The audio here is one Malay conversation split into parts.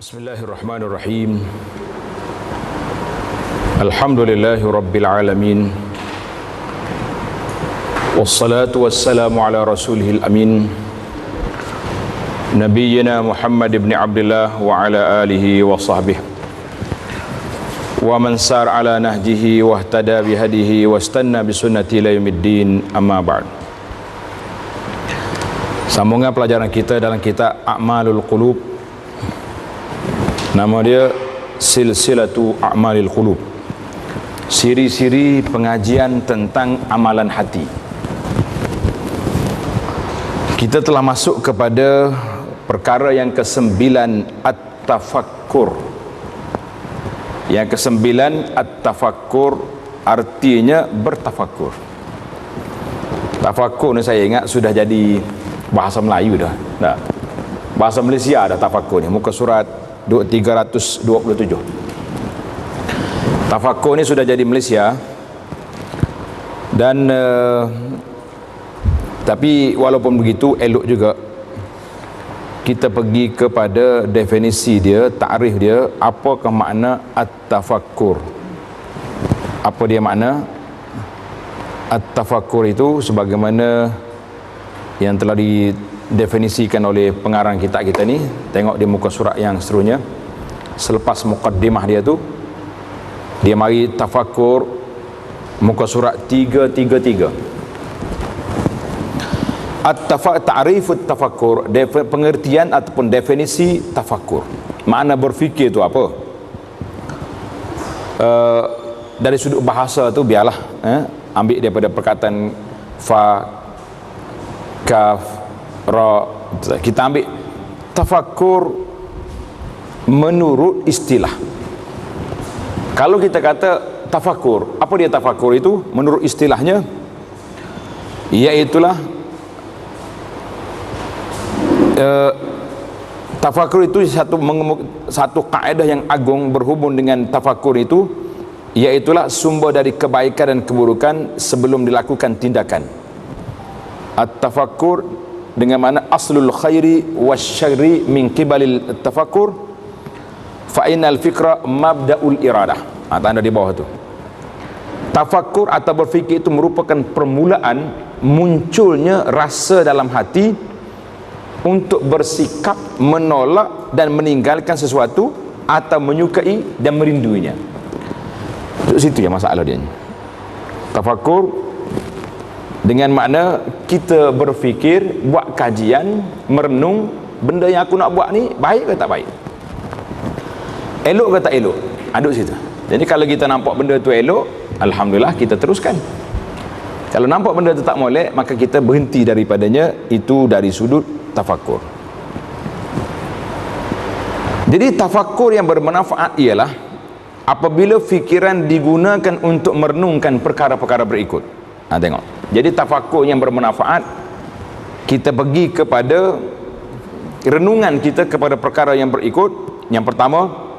Bismillahirrahmanirrahim. Alhamdulillahi Rabbil Alamin. Wassalatu wassalamu ala rasulihil amin, Nabiyyina Muhammad ibn Abdullah wa ala alihi wa sahbihi wa man sar ala nahjihi wa ihtada bihadihi wa istanna bisunnati ila yaumiddin, amma ba'd. Sambungan pelajaran kita dalam kitab A'malul Qulub. Nama dia Silsilatu A'malil Qulub, siri-siri pengajian tentang amalan hati. Kita telah masuk kepada perkara yang ke-9, At-Tafakkur. Yang ke-9, At-Tafakkur, artinya bertafakkur. Tafakkur ni saya ingat sudah jadi bahasa Melayu dah. Bahasa Malaysia dah tafakkur ni. Muka surat 327. Tafakkur ni sudah jadi Malaysia. Dan tapi walaupun begitu, elok juga kita pergi kepada definisi dia, takrif dia, apakah makna at-tafakkur. Apa dia makna at-tafakkur itu, sebagaimana yang telah didefinisikan oleh pengarang kitab kita ni. Tengok di muka surat yang seterusnya. Selepas mukaddimah dia tu, dia mari tafakkur, muka surat 333. Ta'rifut tafakkur, pengertian ataupun definisi tafakkur. Makna berfikir tu apa? Dari sudut bahasa tu biarlah ambil daripada perkataan fa, kaf, ra. Kita ambil tafakkur menurut istilah. Kalau kita kata tafakkur, apa dia tafakkur itu menurut istilahnya? Iaitulah tafakkur itu satu kaedah yang agung berhubung dengan tafakkur itu, iaitulah sumber dari kebaikan dan keburukan sebelum dilakukan tindakan. At-tafakkur dengan mana aslul khairi wasyarri min qibalil tafakkur fa innal fikra mabda'ul iradah. Tanda di bawah tu. Tafakkur atau berfikir itu merupakan permulaan munculnya rasa dalam hati untuk bersikap menolak dan meninggalkan sesuatu atau menyukai dan merinduinya. Itu situ yang masalah dia. Tafakkur dengan makna kita berfikir, buat kajian, merenung, benda yang aku nak buat ni baik ke tak baik, elok ke tak elok, aduk situ. Jadi kalau kita nampak benda tu elok, alhamdulillah kita teruskan. Kalau nampak benda tu tak molek, maka kita berhenti daripadanya. Itu dari sudut tafakkur. Jadi tafakkur yang bermanfaat ialah apabila fikiran digunakan untuk merenungkan perkara-perkara berikut. Tengok. Jadi tafakkur yang bermanfaat, kita pergi kepada renungan kita kepada perkara yang berikut. Yang pertama,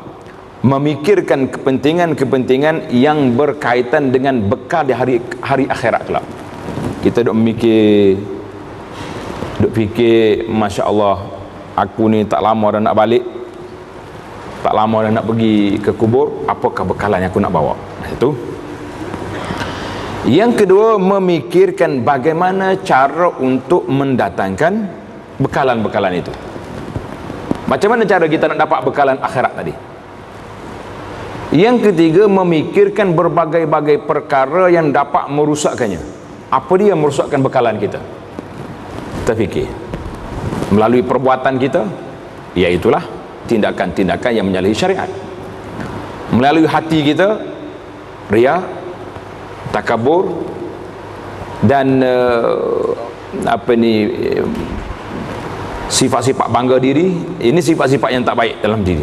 memikirkan kepentingan-kepentingan yang berkaitan dengan bekal di hari akhirat kelak. Kita duk fikir, Masya Allah, aku ni tak lama dah nak balik, tak lama dah nak pergi ke kubur, apakah bekalan yang aku nak bawa. Itu. Yang kedua, memikirkan bagaimana cara untuk mendatangkan bekalan-bekalan itu. Macam mana cara kita nak dapat bekalan akhirat tadi. Yang ketiga, memikirkan berbagai-bagai perkara yang dapat merusakkannya. Apa dia merusakkan bekalan kita? Kita fikir melalui perbuatan kita, iaitulah tindakan-tindakan yang menyalahi syariat. Melalui hati kita, riya, takabur, dan sifat-sifat bangga diri. Ini sifat-sifat yang tak baik dalam diri.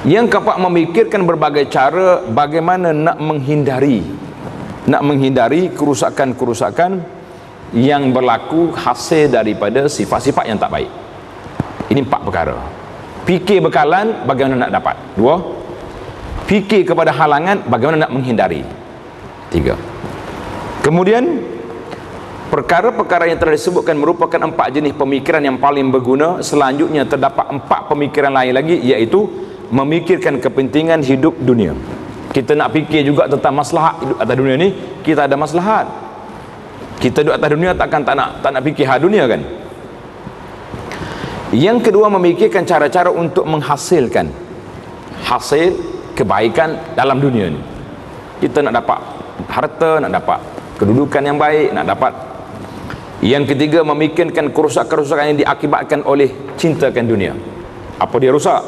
Yang keempat, memikirkan berbagai cara bagaimana nak menghindari kerusakan-kerusakan yang berlaku hasil daripada sifat-sifat yang tak baik. Ini 4 perkara. Fikir bekalan, bagaimana nak dapat. 2. Fikir kepada halangan, bagaimana nak menghindari. 3. Kemudian Perkara-perkara yang telah disebutkan merupakan 4 jenis pemikiran yang paling berguna. Selanjutnya terdapat 4 pemikiran lain lagi, iaitu memikirkan kepentingan hidup dunia. Kita nak fikir juga tentang maslahat hidup atas dunia ni. Kita ada maslahat. Kita duduk atas dunia tak nak fikir hal dunia kan. Yang kedua, memikirkan cara-cara untuk menghasilkan hasil kebaikan dalam dunia ni. Kita nak dapat harta, nak dapat kedudukan yang baik, nak dapat. Yang ketiga, memikirkan kerusakan-kerusakan yang diakibatkan oleh cintakan dunia. Apa dia rusak?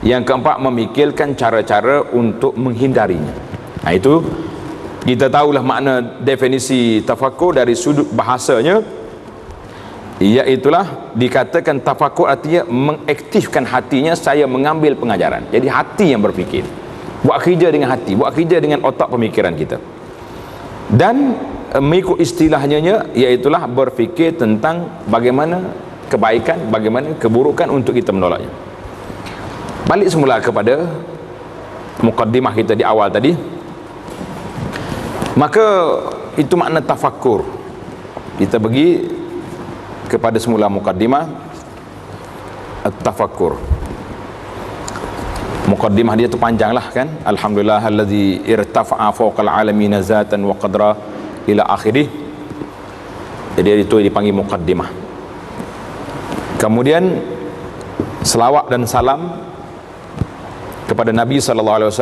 Yang keempat, memikirkan cara-cara untuk menghindarinya. Nah, itu kita tahulah makna definisi tafakur dari sudut bahasanya, iaitulah dikatakan tafakur artinya mengaktifkan hatinya, saya mengambil pengajaran. Jadi hati yang berfikir, buat kerja dengan hati, buat kerja dengan otak pemikiran kita. Dan mengikut istilahnya, iaitulah berfikir tentang bagaimana kebaikan, bagaimana keburukan untuk kita menolaknya. Balik semula kepada mukaddimah kita di awal tadi. Maka itu makna tafakur. Kita pergi kepada semula mukaddimah at-tafakur. Mukaddimah dia tu panjang lah kan. Alhamdulillah allazi irtafa'a fawqal alamin zatan wa qadra ila akhirih. Jadi itu dipanggil mukaddimah. Kemudian selawat dan salam kepada Nabi SAW.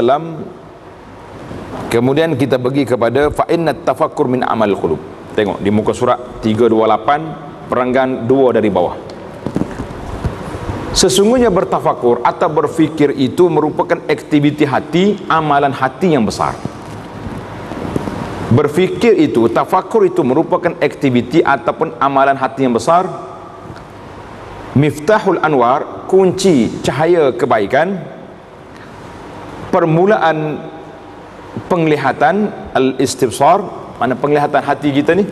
Kemudian kita pergi kepada fa innat tafakkur min amal qulub. Tengok di muka surat 328 perenggan 2 dari bawah. Sesungguhnya bertafakur atau berfikir itu merupakan aktiviti hati, amalan hati yang besar. Berfikir itu, tafakur itu merupakan aktiviti ataupun amalan hati yang besar. Miftahul anwar, kunci cahaya kebaikan. Permulaan penglihatan al-istibsar, mana penglihatan hati kita ni,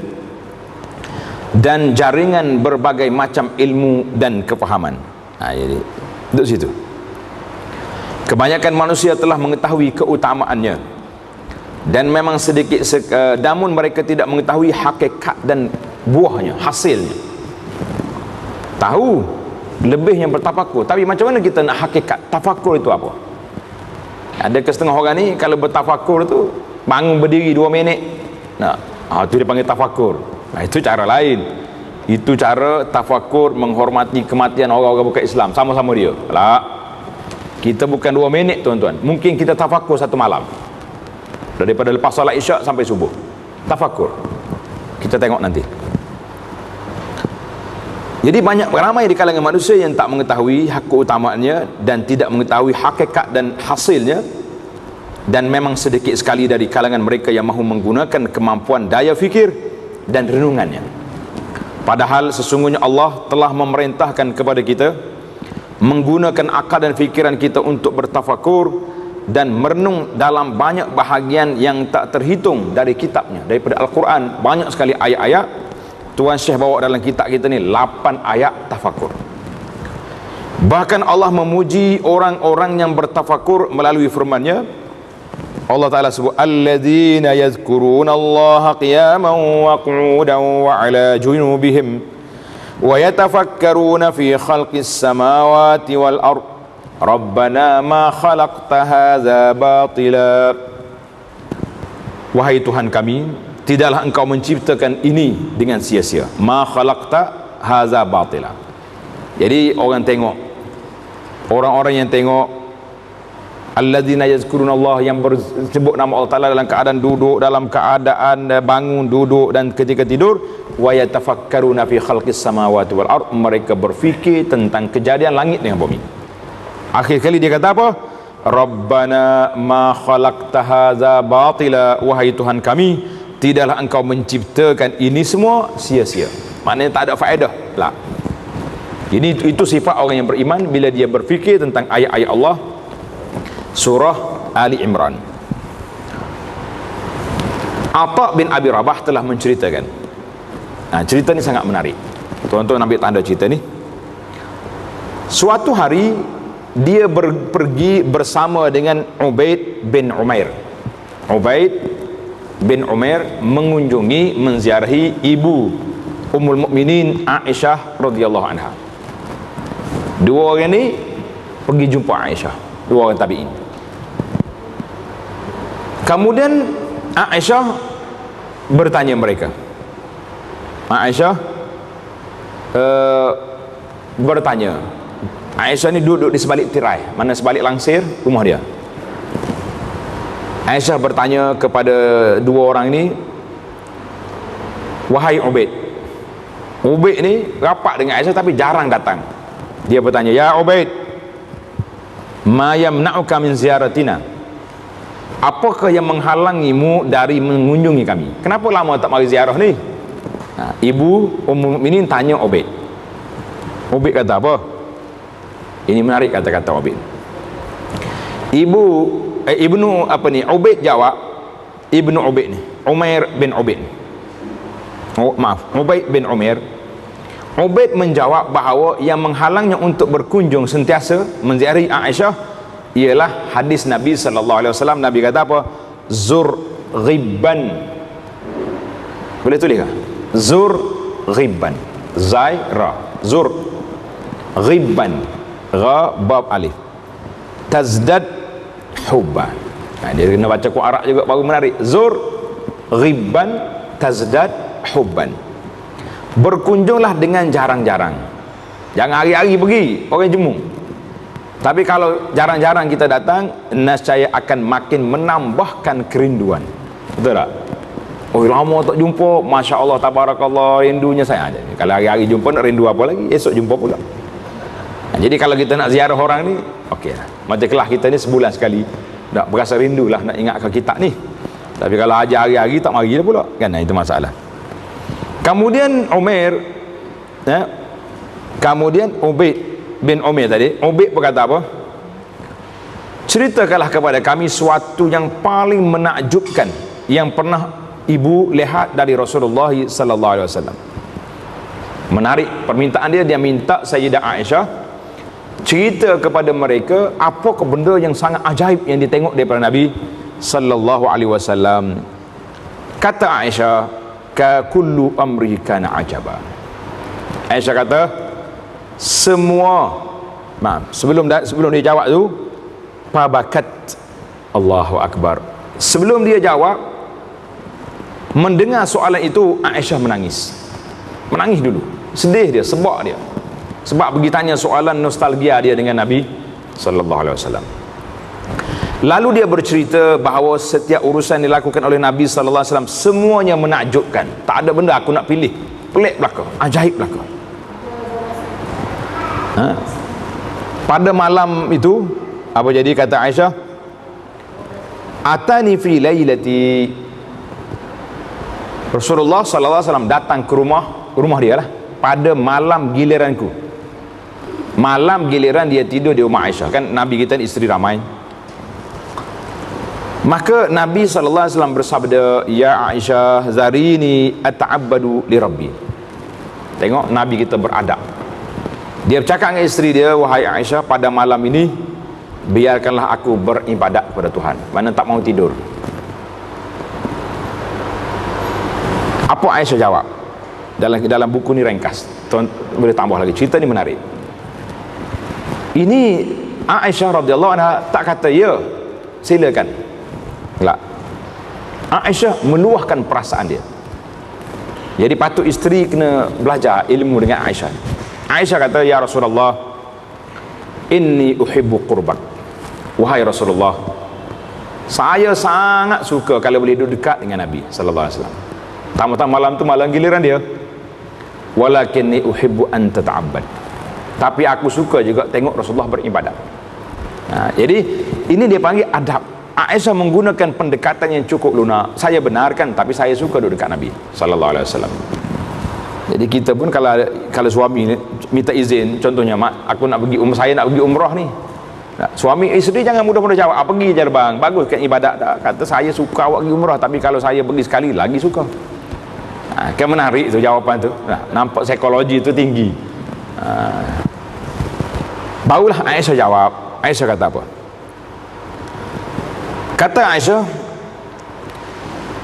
dan jaringan berbagai macam ilmu dan kefahaman. Jadi duduk situ. Kebanyakan manusia telah mengetahui keutamaannya, dan memang sedikit namun mereka tidak mengetahui hakikat dan buahnya, hasilnya. Tahu lebih yang bertafakur, tapi macam mana kita nak hakikat tafakur itu apa? Ada setengah orang ni kalau bertafakur tu bangun berdiri 2 minit. Nah, itu dia panggil tafakur. Itu cara lain. Itu cara tafakur menghormati kematian orang-orang bukan Islam. Sama-sama dia. Lah, kita bukan 2 minit tuan-tuan. Mungkin kita tafakur 1 malam. Daripada lepas solat isyak sampai subuh. Tafakur. Kita tengok nanti. Jadi ramai di kalangan manusia yang tak mengetahui hak keutamaannya dan tidak mengetahui hakikat dan hasilnya, dan memang sedikit sekali dari kalangan mereka yang mahu menggunakan kemampuan daya fikir dan renungannya. Padahal sesungguhnya Allah telah memerintahkan kepada kita menggunakan akal dan fikiran kita untuk bertafakur dan merenung dalam banyak bahagian yang tak terhitung dari kitabnya. Daripada Al-Quran banyak sekali ayat-ayat. Tuan Syekh bawa dalam kitab kita ni 8 ayat tafakur. Bahkan Allah memuji orang-orang yang bertafakur melalui firman-Nya. Allah Ta'ala sebut alladzina yazkuruna Allah qiyaman wa qu'udan wa ala junubihim wa yatafakkaruna fi khalqis samawati wal ard rabbana ma khalaqta hadza batila. Wahai Tuhan kami, tidaklah engkau menciptakan ini dengan sia-sia. Ma khalaqta hadza batila. Jadi orang tengok, orang-orang yang tengok alladzina yazkurunallah, yang bersebut nama Allah Ta'ala dalam keadaan duduk, dalam keadaan bangun, duduk dan ketika tidur, wa yatafakkaruna fi khalqis samawati wal ard, mereka berfikir tentang kejadian langit dengan bumi. Akhir kali dia kata apa? Rabbana ma khalaqta hadza batila, wahai Tuhan kami, tidaklah engkau menciptakan ini semua sia-sia. Maknanya tak ada faedah lah. Ini itu sifat orang yang beriman bila dia berfikir tentang ayat-ayat Allah. Surah Ali Imran. Atha bin Abi Rabah telah menceritakan. Cerita ni sangat menarik. Tuan-tuan ambil tanda cerita ni. Suatu hari dia pergi bersama dengan Ubaid bin Umair. Ubaid bin Umair mengunjungi, menziarahi ibu Ummul Mukminin Aisyah radhiyallahu anha. Dua orang ni pergi jumpa Aisyah, dua orang tabi'in. Kemudian Aisyah bertanya mereka. Aisyah bertanya. Aisyah ni duduk di sebalik tirai, mana sebalik langsir rumah dia. Aisyah bertanya kepada dua orang ini, wahai Ubaid. Ubaid ni rapat dengan Aisyah tapi jarang datang. Dia bertanya, ya Ubaid, ma yamna'uka min ziyaratina? Apakah yang menghalangimu dari mengunjungi kami? Kenapa lama tak mari ziarah ni? Ibu Ummul Mukminin tanya Ubaid. Ubaid kata apa? Ini menarik kata-kata Ubaid. Ibnu apa ni? Ubaid jawab, Ibnu Ubaid ni, Umair bin Ubaid. Ubaid bin Umair. Ubaid menjawab bahawa yang menghalangnya untuk berkunjung sentiasa menziarahi Aisyah ialah hadis Nabi sallallahu alaihi wasallam. Nabi kata apa? Zur ghibban. Boleh tulis ke? Zur ghibban. Zai ra. Zur ghibban. Ra bab alif. Tazdad hubban. Dia kena baca Quran Arab juga baru menarik. Zur ghibban tazdad hubban. Berkunjunglah dengan jarang-jarang. Jangan hari-hari pergi, orang jemu. Tapi kalau jarang-jarang kita datang, nescaya akan makin menambahkan kerinduan. Betul tak? Oh, lama tak jumpa, Masya Allah, tabarakallah, rindunya saya. Kalau hari-hari jumpa, nak rindu apa lagi? Esok jumpa pula. Jadi kalau kita nak ziarah orang ni, okey lah. Macam kelas kita ni sebulan sekali, tak berasa rindu lah nak ingatkan kita ni. Tapi kalau ajar hari-hari tak mari dah pula, kan? Itu masalah. Kemudian Umair, kemudian Ubaid bin Umair tadi, Ubaid berkata apa? Ceritakanlah kepada kami suatu yang paling menakjubkan yang pernah ibu lihat dari Rasulullah sallallahu alaihi wasallam. Menarik permintaan dia. Dia minta Sayyidah Aisyah cerita kepada mereka apa benda yang sangat ajaib yang ditengok daripada Nabi sallallahu alaihi wasallam. Kata Aisyah, ka kullu amri kana ajaba. Aisyah kata, semua, sebelum dia jawab tu, fabakat. Allahu akbar. Sebelum dia jawab, mendengar soalan itu, Aisyah menangis dulu, sedih dia, sebab dia, sebab pergi tanya soalan nostalgia dia dengan Nabi sallallahu alaihi wasallam. Lalu dia bercerita bahawa setiap urusan dilakukan oleh Nabi sallallahu alaihi wasallam semuanya menakjubkan. Tak ada benda aku nak pilih, pelik belaka, ajaib belaka. Pada malam itu apa jadi? Kata Aisyah, atani fi lailati, Rasulullah sallallahu alaihi wasallam datang ke rumah dia lah pada malam giliranku. Malam giliran dia tidur di rumah Aisyah. Kan Nabi kita ni isteri ramai. Maka Nabi sallallahu alaihi wasallam bersabda, ya Aisyah, zarini ata'abbadu li Rabbi. Tengok Nabi kita beradab. Dia bercakap dengan isteri dia, wahai Aisyah, pada malam ini biarkanlah aku beribadat kepada Tuhan. Mana tak mau tidur. Apa Aisyah jawab? Dalam buku ni ringkas. Tuan boleh tambah lagi. Cerita ni menarik. Ini Aisyah radhiyallahu anha tak kata ya, silakan. Tak. Aisyah meluahkan perasaan dia. Jadi patut isteri kena belajar ilmu dengan Aisyah. Aisyah kata, ya Rasulullah, inni uhibbu qurbak. Wahai Rasulullah, saya sangat suka kalau boleh duduk dekat dengan Nabi sallallahu alaihi wasallam. Tamu-tamu malam tu malam giliran dia. Walakinni uhibbu an tata'abbad. Tapi aku suka juga tengok Rasulullah beribadat. Jadi ini dia panggil adab. Aisyah menggunakan pendekatan yang cukup lunak. Saya benarkan, tapi saya suka duduk dekat Nabi sallallahu alaihi wasallam. Jadi kita pun kalau suami minta izin, contohnya, mak, aku nak pergi saya nak pergi umrah ni. Suami isteri jangan mudah-mudah jawab, pergi je bang, bagus kan ibadat tak. Kata saya suka awak pergi umrah, tapi kalau saya pergi sekali lagi suka. Kan menarik tu jawapan tu. Nampak psikologi tu tinggi. Barulah Aisyah jawab. Aisyah kata apa? Kata Aisyah,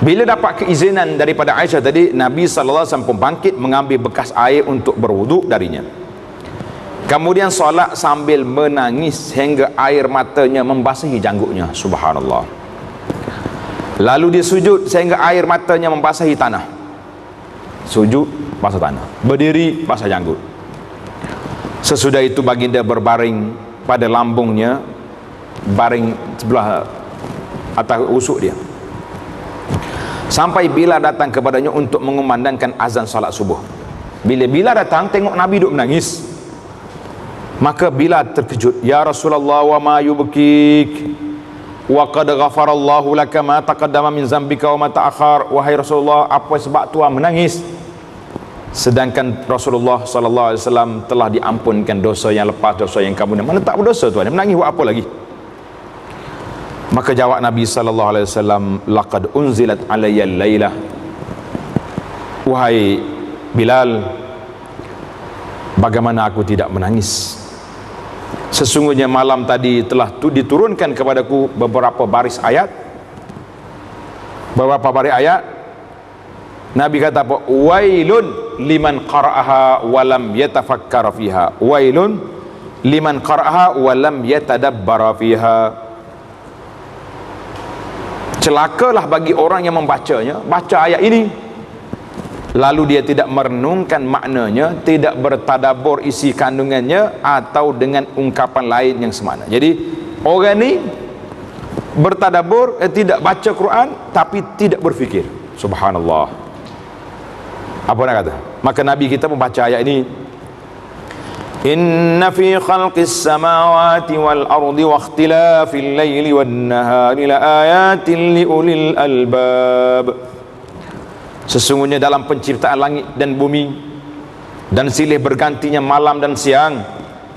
Bila dapat keizinan daripada Aisyah tadi, Nabi sallallahu alaihi wasallam pun bangkit mengambil bekas air untuk berwuduk darinya. Kemudian solat sambil menangis hingga air matanya membasahi janggutnya. Subhanallah. Lalu dia sujud sehingga air matanya membasahi tanah. Sujud basah tanah, berdiri basah janggut. Sesudah itu baginda berbaring pada lambungnya, baring sebelah atas usuk dia, sampai Bilal datang kepadanya untuk mengumandangkan azan salat subuh. Bila Bilal datang tengok Nabi duduk menangis, maka Bilal terkejut. Ya Rasulullah, wa ma yubkik wa qad ghafarallahu laka ma taqaddama min zambika wa ma ta'akhir. Wahai Rasulullah, apa sebab tuan menangis sedangkan Rasulullah sallallahu alaihi wasallam telah diampunkan dosa yang lepas, dosa yang kamu mana tak berdosa tuan, menangis buat apa lagi? Maka jawab Nabi sallallahu alaihi wasallam, laqad unzilat alayya al-lailah, wahai Bilal, bagaimana aku tidak menangis? Sesungguhnya malam tadi telah diturunkan kepadaku beberapa baris ayat. Nabi kata apa? Wailun liman qara'aha wa lam yatafakkar fiha. Wailun liman qara'aha wa lam yatadabbara fiha. Celakalah bagi orang yang membacanya, baca ayat ini, lalu dia tidak merenungkan maknanya, tidak bertadabbur isi kandungannya, atau dengan ungkapan lain yang semana. Jadi orang ni bertadabbur, tidak baca Quran tapi tidak berfikir. Subhanallah. Apa nak kata? Maka Nabi kita membaca ayat ini, inna fi khalqis samawati wal ardi wa ikhtilafil laili wan nahari la ayatin li ulil albab. Sesungguhnya dalam penciptaan langit dan bumi dan silih bergantinya malam dan siang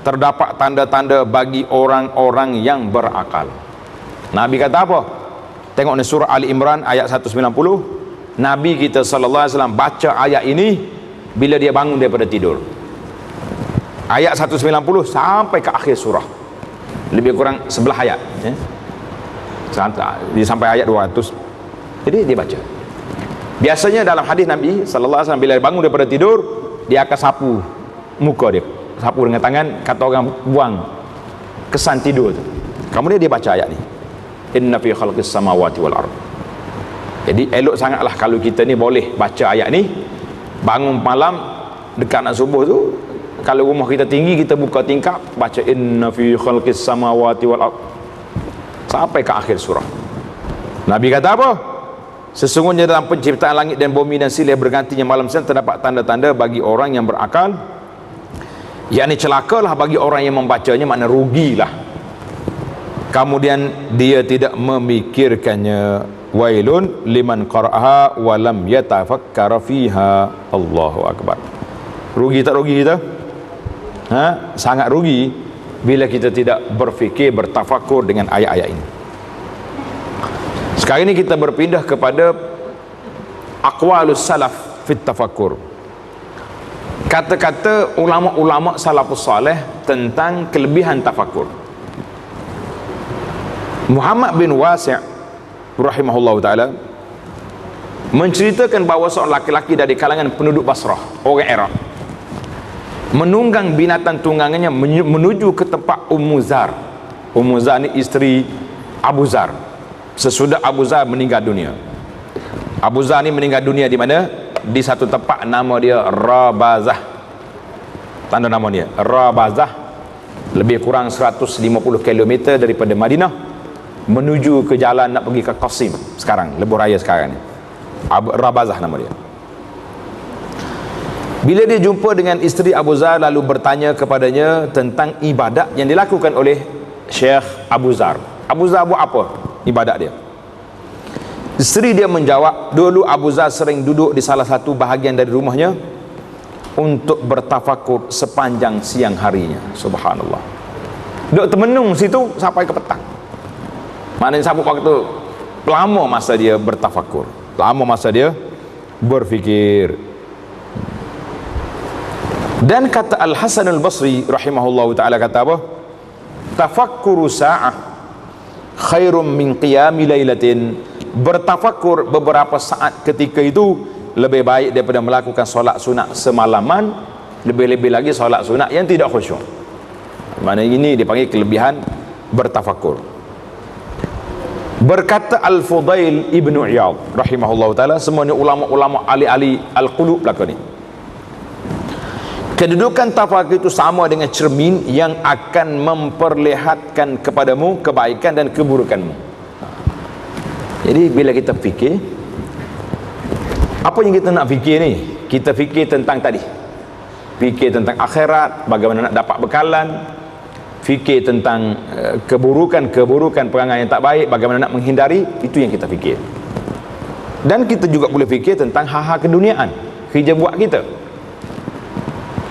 terdapat tanda-tanda bagi orang-orang yang berakal. Nabi kata apa? Tengok ni surah Ali Imran ayat 190. Nabi kita sallallahu alaihi wasallam baca ayat ini bila dia bangun daripada tidur. Ayat 190 sampai ke akhir surah. Lebih kurang 11 ayat, sampai ayat 200. Jadi dia baca. Biasanya dalam hadis Nabi sallallahu alaihi wasallam bila bangun daripada tidur, dia akan sapu muka dia, sapu dengan tangan, kata orang buang kesan tidur tu. Kemudian dia baca ayat ni, inna fi khalqis samawati wal ard. Jadi elok sangatlah kalau kita ni boleh baca ayat ni bangun malam dekat nak subuh tu. Kalau rumah kita tinggi, kita buka tingkap baca inna fi khalqis samawati wal ard sampai ke akhir surah. Nabi kata apa? Sesungguhnya dalam penciptaan langit dan bumi dan silih bergantinya malam siang terdapat tanda-tanda bagi orang yang berakal. Yakni celakalah bagi orang yang membacanya, makna rugilah. Kemudian dia tidak memikirkannya. Wailun liman qara'aha wa lam yatafakkar fiha. Allahu akbar. Rugi tak rugi kita? Sangat rugi bila kita tidak berfikir, bertafakur dengan ayat-ayat ini. Sekarang ini kita berpindah kepada aqwalus salaf fit tafakkur, kata-kata ulama-ulama salafus salih tentang kelebihan tafakur. Muhammad bin Wasi' rahimahullah ta'ala menceritakan bahawa seorang laki-laki dari kalangan penduduk Basrah, orang Iraq, menunggang binatang tunggangannya menuju ke tempat Ummu Zar. Ummu Zar ni isteri Abu Zar. Sesudah Abu Zar meninggal dunia, Abu Zar ni meninggal dunia di mana? Di satu tempat nama dia Rabazah. Tanda nama dia Rabazah, lebih kurang 150 km daripada Madinah, menuju ke jalan nak pergi ke Qasim sekarang, lebuh raya sekarang ni. Rabazah nama dia. Bila dia jumpa dengan isteri Abu Zar, lalu bertanya kepadanya tentang ibadat yang dilakukan oleh Syekh Abu Zar. Abu Zar buat apa ibadat dia? Isteri dia menjawab, dulu Abu Zar sering duduk di salah satu bahagian dari rumahnya untuk bertafakur sepanjang siang harinya. Subhanallah. Duduk termenung situ sampai ke petang. Maknanya sabuk waktu lama masa dia bertafakur, lama masa dia berfikir. Dan kata Al-Hasan Al-Basri rahimahullahu ta'ala, kata apa? Tafakkuru sa'ah khairum min qiyami lailatin. Bertafakur beberapa saat ketika itu lebih baik daripada melakukan solat sunat semalaman, lebih-lebih lagi solat sunat yang tidak khusyuk. Mana ini dipanggil kelebihan bertafakur. Berkata Al-Fudail Ibnu Iyad rahimahullah ta'ala, semuanya ulama-ulama ahli-ahli al-qulub belaka ni, kedudukan tafakur itu sama dengan cermin yang akan memperlihatkan kepadamu kebaikan dan keburukanmu. Jadi bila kita fikir, apa yang kita nak fikir ni? Kita fikir tentang tadi, fikir tentang akhirat, bagaimana nak dapat bekalan, fikir tentang keburukan perangai yang tak baik, bagaimana nak menghindari, itu yang kita fikir. Dan kita juga boleh fikir tentang hal-hal keduniaan, kerja buat kita.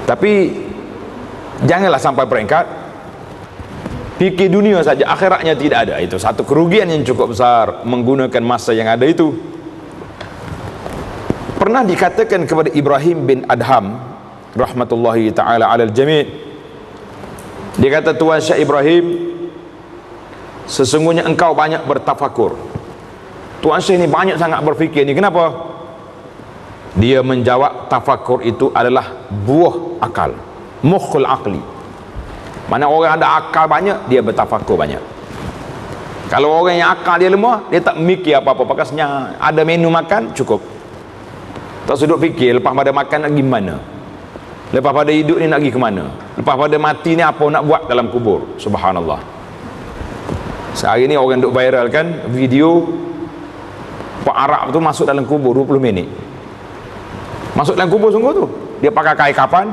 Tapi janganlah sampai peringkat fikir dunia saja, akhiratnya tidak ada. Itu satu kerugian yang cukup besar menggunakan masa yang ada itu. Pernah dikatakan kepada Ibrahim bin Adham rahmatullahi ta'ala alal jami', dia kata, Tuan Syekh Ibrahim, sesungguhnya engkau banyak bertafakur. Tuan Syekh ni banyak sangat berfikir ni, kenapa? Dia menjawab, tafakur itu adalah buah akal, mukhul aqli. Mana orang ada akal banyak, dia bertafakur banyak. Kalau orang yang akal dia lemah, dia tak mikir apa-apa, pakasnya ada menu makan cukup, tak sudut fikir lepas pada makan nak pergi mana, lepas pada hidup ni nak pergi ke mana, lepas pada mati ni apa nak buat dalam kubur. Subhanallah. Sehari ni orang duk viral kan video Pak Arab tu masuk dalam kubur 20 minit. Masuk dalam kubur sungguh tu, dia pakai kain kapan,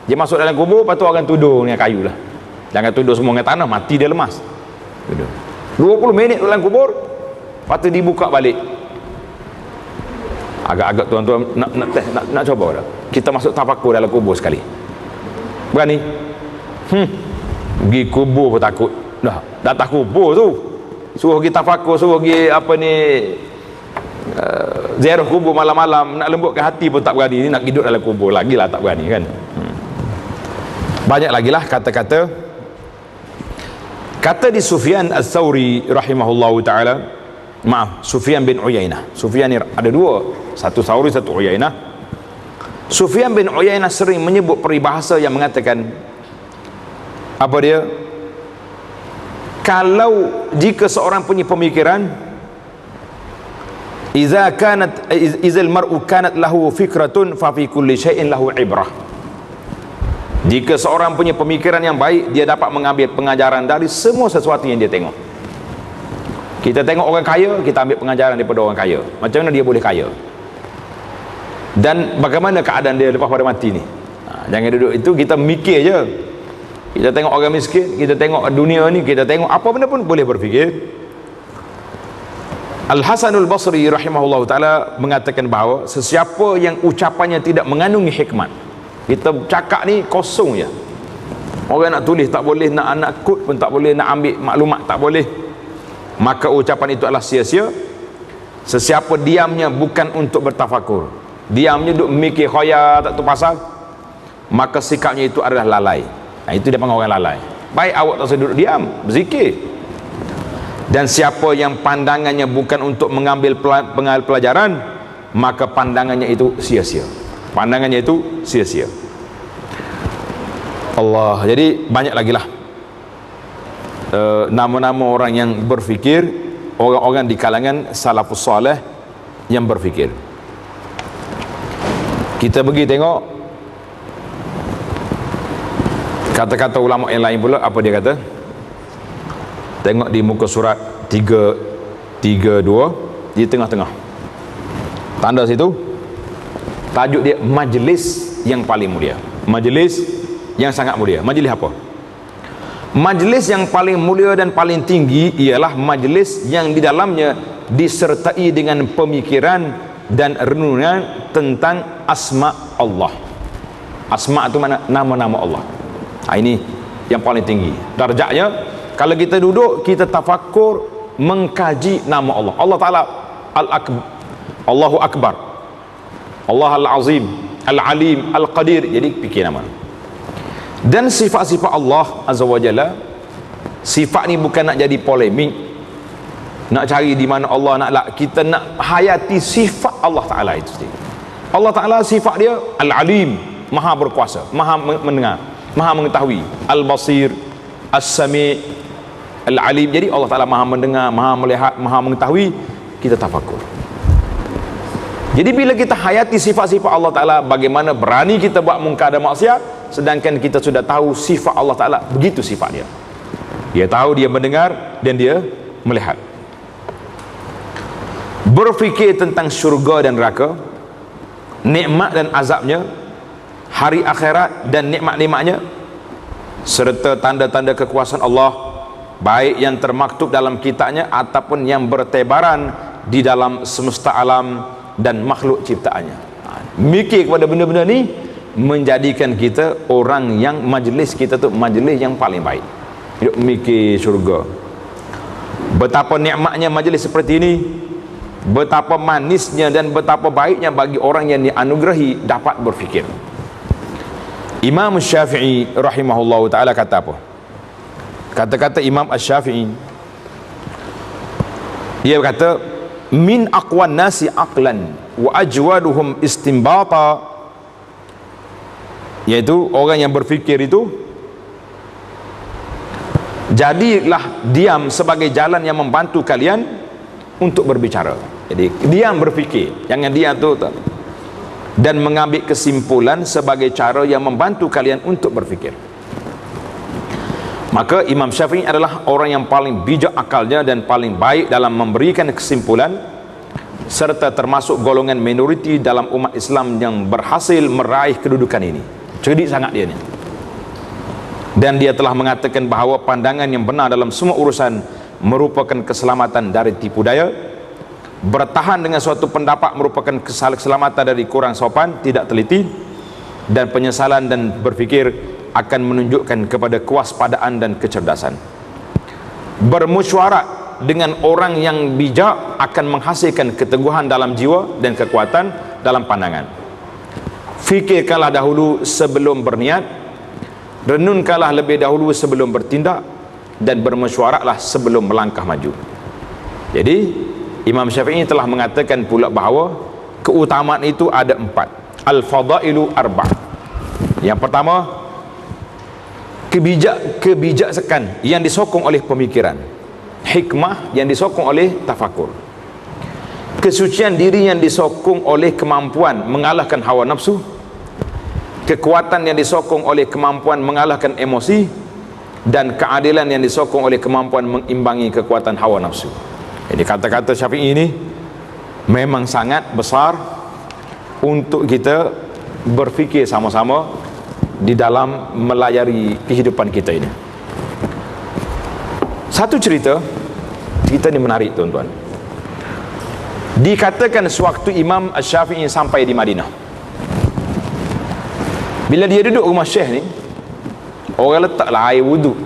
dia masuk dalam kubur, lepas tu orang tuduh dengan kayu lah. Jangan tuduh semua dengan tanah, mati dia lemas. Tuduh 20 minit dalam kubur, lepas tu dibuka balik. Agak-agak tuan-tuan nak coba dah. Kita masuk tafakur dalam kubur sekali. Berani? Pergi kubur pun takut. Dah datang kubur tu, suruh pergi tafakur, suruh pergi apa ni, ziarah kubur malam-malam, nak lembutkan hati pun tak berani. Ni nak hidup dalam kubur lagi lah tak berani kan. Banyak lagi lah kata-kata. Kata di Sufyan Ats-Tsauri rahimahullahu ta'ala, Sufyan bin Uyainah. Sufyan ni ada dua, satu Tsauri, satu Uyainah. Sufyan bin Uyainah sering menyebut peribahasa yang mengatakan, apa dia? Kalau jika seorang punya pemikiran, izal mar'u kanat lahu fikratun fa fi kulli syai'in lahu ibrah. Jika seorang punya pemikiran yang baik, dia dapat mengambil pengajaran dari semua sesuatu yang dia tengok. Kita tengok orang kaya, kita ambil pengajaran daripada orang kaya, macam mana dia boleh kaya, dan bagaimana keadaan dia lepas pada mati ni. Jangan duduk itu kita mikir je. Kita tengok orang miskin, kita tengok dunia ni, kita tengok apa benda pun boleh berfikir. Al-Hasanul Basri rahimahullah ta'ala mengatakan bahawa sesiapa yang ucapannya tidak mengandungi hikmat, kita cakap ni kosong je, orang nak tulis tak boleh, nak kod pun tak boleh, nak ambil maklumat tak boleh, maka ucapan itu adalah sia-sia. Sesiapa diamnya bukan untuk bertafakur, diamnya duk mikir khayal tak tu pasal, maka sikapnya itu adalah lalai. Itu dia panggil orang lalai. Baik awak tak duduk diam, berzikir. Dan siapa yang pandangannya bukan untuk mengambil pelajaran, maka pandangannya itu sia-sia. Pandangannya itu sia-sia. Allah. Jadi banyak lagi lah nama-nama orang yang berfikir, orang-orang di kalangan salafus salih yang berfikir. Kita pergi tengok kata-kata ulama yang lain pula, apa dia kata. Tengok di muka surat 332 di tengah-tengah, tanda situ tajuk dia majlis yang paling mulia. Majlis yang sangat mulia. Majlis apa? Majlis yang paling mulia dan paling tinggi ialah majlis yang di dalamnya disertai dengan pemikiran dan renungan tentang asma Allah. Asma itu mana? Nama-nama Allah. Ini yang paling tinggi darjatnya. Kalau kita duduk, kita tafakur, mengkaji nama Allah. Allah Ta'ala Al-Akbar, Allahu Akbar, Allah Al-Azim, Al-Alim, Al-Qadir. Jadi fikir nama. Dan sifat-sifat Allah Azza wa Jalla, sifat ni bukan nak jadi polemik, nak cari di mana Allah, kita nak hayati sifat Allah Ta'ala itu sendiri. Allah Ta'ala sifat dia Al-Alim, maha berkuasa, maha mendengar, maha mengetahui, Al-Basir, As-Sami', Al-Alim. Jadi Allah Ta'ala maha mendengar, maha melihat, maha mengetahui. Kita tafakur. Jadi bila kita hayati sifat-sifat Allah Ta'ala, bagaimana berani kita buat mungkar dan maksiat, sedangkan kita sudah tahu sifat Allah Ta'ala, begitu sifat dia. Dia tahu, dia mendengar, dan dia melihat. Berfikir tentang syurga dan neraka, nikmat dan azabnya, hari akhirat dan nikmat-nikmatnya, serta tanda-tanda kekuasaan Allah, baik yang termaktub dalam kitabnya ataupun yang bertebaran di dalam semesta alam dan makhluk ciptaannya. Mikir kepada benda-benda ni menjadikan kita orang yang majlis kita tu majlis yang paling baik. Hidup mikir syurga. Betapa nikmatnya majlis seperti ini, betapa manisnya dan betapa baiknya bagi orang yang dianugerahi dapat berfikir. Imam Syafi'i rahimahullah ta'ala kata apa? Kata-kata Imam Syafi'i, dia kata, min aqwan nasi aqlan wa ajwaduhum istinbata, iaitu orang yang berfikir itu, jadilah diam sebagai jalan yang membantu kalian untuk berbicara. Jadi diam berfikir, jangan diam tu, dan mengambil kesimpulan sebagai cara yang membantu kalian untuk berfikir. Maka Imam Syafi'i adalah orang yang paling bijak akalnya dan paling baik dalam memberikan kesimpulan, serta termasuk golongan minoriti dalam umat Islam yang berhasil meraih kedudukan ini. Cerdik sangat dia ni. Dan dia telah mengatakan bahawa pandangan yang benar dalam semua urusan merupakan keselamatan dari tipu daya. Bertahan dengan suatu pendapat merupakan keselamatan dari kurang sopan, tidak teliti, dan penyesalan dan berfikir akan menunjukkan kepada kewaspadaan dan kecerdasan. Bermusyawarah dengan orang yang bijak akan menghasilkan keteguhan dalam jiwa dan kekuatan dalam pandangan. Fikirkanlah dahulu sebelum berniat, renungkanlah lebih dahulu sebelum bertindak, dan bermusyawarahlah sebelum melangkah maju. Jadi Imam Syafi'i telah mengatakan pula bahawa keutamaan itu ada 4. Al-fadailu arba'. Yang pertama, kebijaksanaan yang disokong oleh pemikiran, hikmah yang disokong oleh tafakur, kesucian diri yang disokong oleh kemampuan mengalahkan hawa nafsu, kekuatan yang disokong oleh kemampuan mengalahkan emosi, dan keadilan yang disokong oleh kemampuan mengimbangi kekuatan hawa nafsu. Jadi kata-kata Syafi'i ini memang sangat besar untuk kita berfikir sama-sama di dalam melayari kehidupan kita ini. Satu cerita ni menarik tuan-tuan. Dikatakan sewaktu Imam Syafi'i sampai di Madinah, bila dia duduk rumah Syekh ni, orang letaklah air wuduk,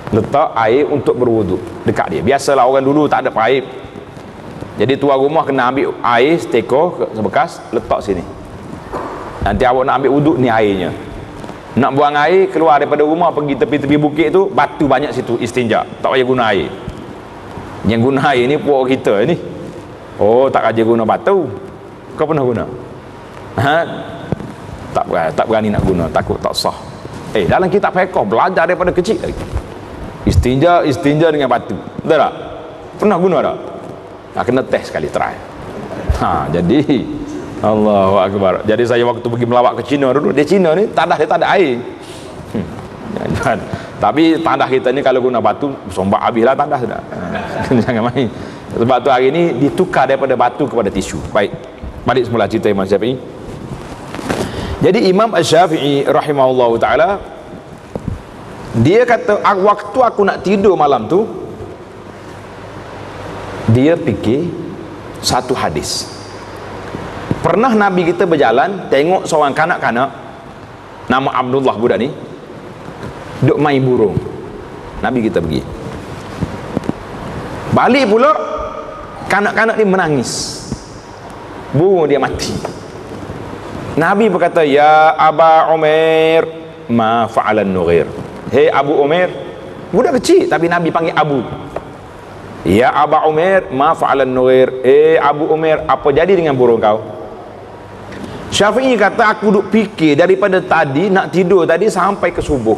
letak air untuk berwuduk dekat dia. Biasalah orang dulu tak ada paip, jadi tuan rumah kena ambil air seteko sebekas, letak sini. Nanti awak nak ambil wuduk, ni airnya. Nak buang air, keluar daripada rumah pergi tepi-tepi bukit tu, batu banyak situ, istinja, tak payah guna air. Yang guna air ni puak kita ni. Oh, tak aja guna batu. Kau pernah guna? Ha? Tak berani nak guna, takut tak sah. Dalam kitab fiqh belajar daripada kecil lagi. Istinja dengan batu. Betul tak? Pernah guna tak? Nak kena test sekali, try. Jadi Allahu Akbar. Jadi saya waktu pergi melawat ke China dulu, di China ni tanah dia tak ada air. Tapi tanah kita ni kalau guna batu sombak habislah tanah sudah. Jangan main. Sebab tu hari ni ditukar daripada batu kepada tisu. Baik, balik semula cerita Imam Syafi'i. Jadi Imam Syafi'i rahimahullah ta'ala, dia kata waktu aku nak tidur malam tu, dia fikir satu hadis. Pernah Nabi kita berjalan, tengok seorang kanak-kanak nama Abdullah budak ni duk main burung. Nabi kita pergi, balik pula kanak-kanak ni menangis, burung dia mati. Nabi berkata, ya Aba Umair, ma fa'alan nughir. Hei Abu Umair, budak kecil tapi Nabi panggil Abu. Ya Aba Umair, ma fa'alan Nughir. Abu Umair, apa jadi dengan burung kau? Syafi'i kata, aku duk fikir daripada tadi nak tidur tadi sampai ke subuh.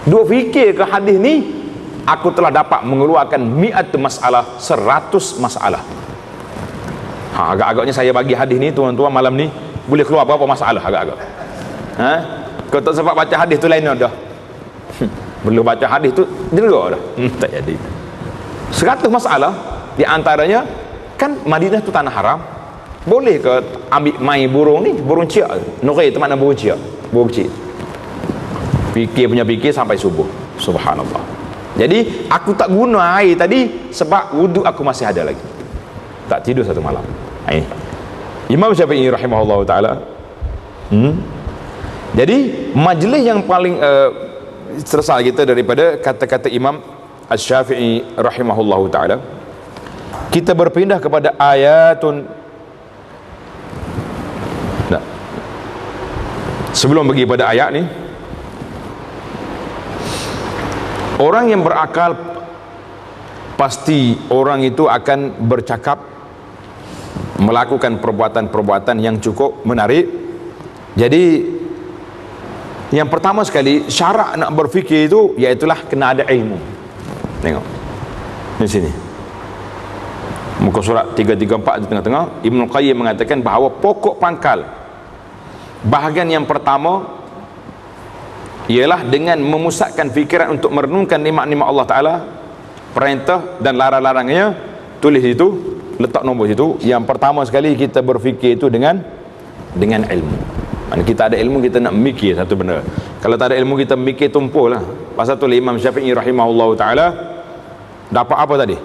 Duk fikir ke hadis ni, aku telah dapat mengeluarkan mi'at masalah, 100 masalah. Agak-agaknya saya bagi hadis ni tuan-tuan malam ni boleh keluar berapa masalah agak-agak. Kau tak sempat baca hadis tu lain dah. Belum baca hadis tu jeruk dah. Tak jadi. 100 masalah, di antaranya kan Madinah tu tanah haram. Boleh ke ambil mai burung ni, burung ciak, Nughir tu mana burung ciak, burung kecil. Fikir sampai subuh. Subhanallah. Jadi aku tak guna air tadi sebab wuduk aku masih ada lagi. Tak tidur satu malam. Imam Syafi'i rahimahullah ta'ala. Jadi majlis yang paling selesai kita daripada kata-kata Imam Asy-Syafi'i rahimahullah ta'ala, kita berpindah kepada ayatun. Sebelum pergi pada ayat ni, orang yang berakal pasti orang itu akan bercakap, melakukan perbuatan-perbuatan yang cukup menarik. Jadi yang pertama sekali syarat nak berfikir itu iaitulah kena ada ilmu. Tengok di sini muka surat 334 di tengah-tengah, Ibnu Qayyim mengatakan bahawa pokok pangkal bahagian yang pertama ialah dengan memusatkan fikiran untuk merenungkan nikmat-nikmat Allah Ta'ala, perintah dan larang-larangnya. Tulis itu, letak nombor situ. Yang pertama sekali kita berfikir itu dengan ilmu. Mana kita ada ilmu, kita nak mikir satu benda. Kalau tak ada ilmu, kita mikir tumpul lah. Pasal tu Imam Syafi'i rahimahullah ta'ala dapat apa tadi?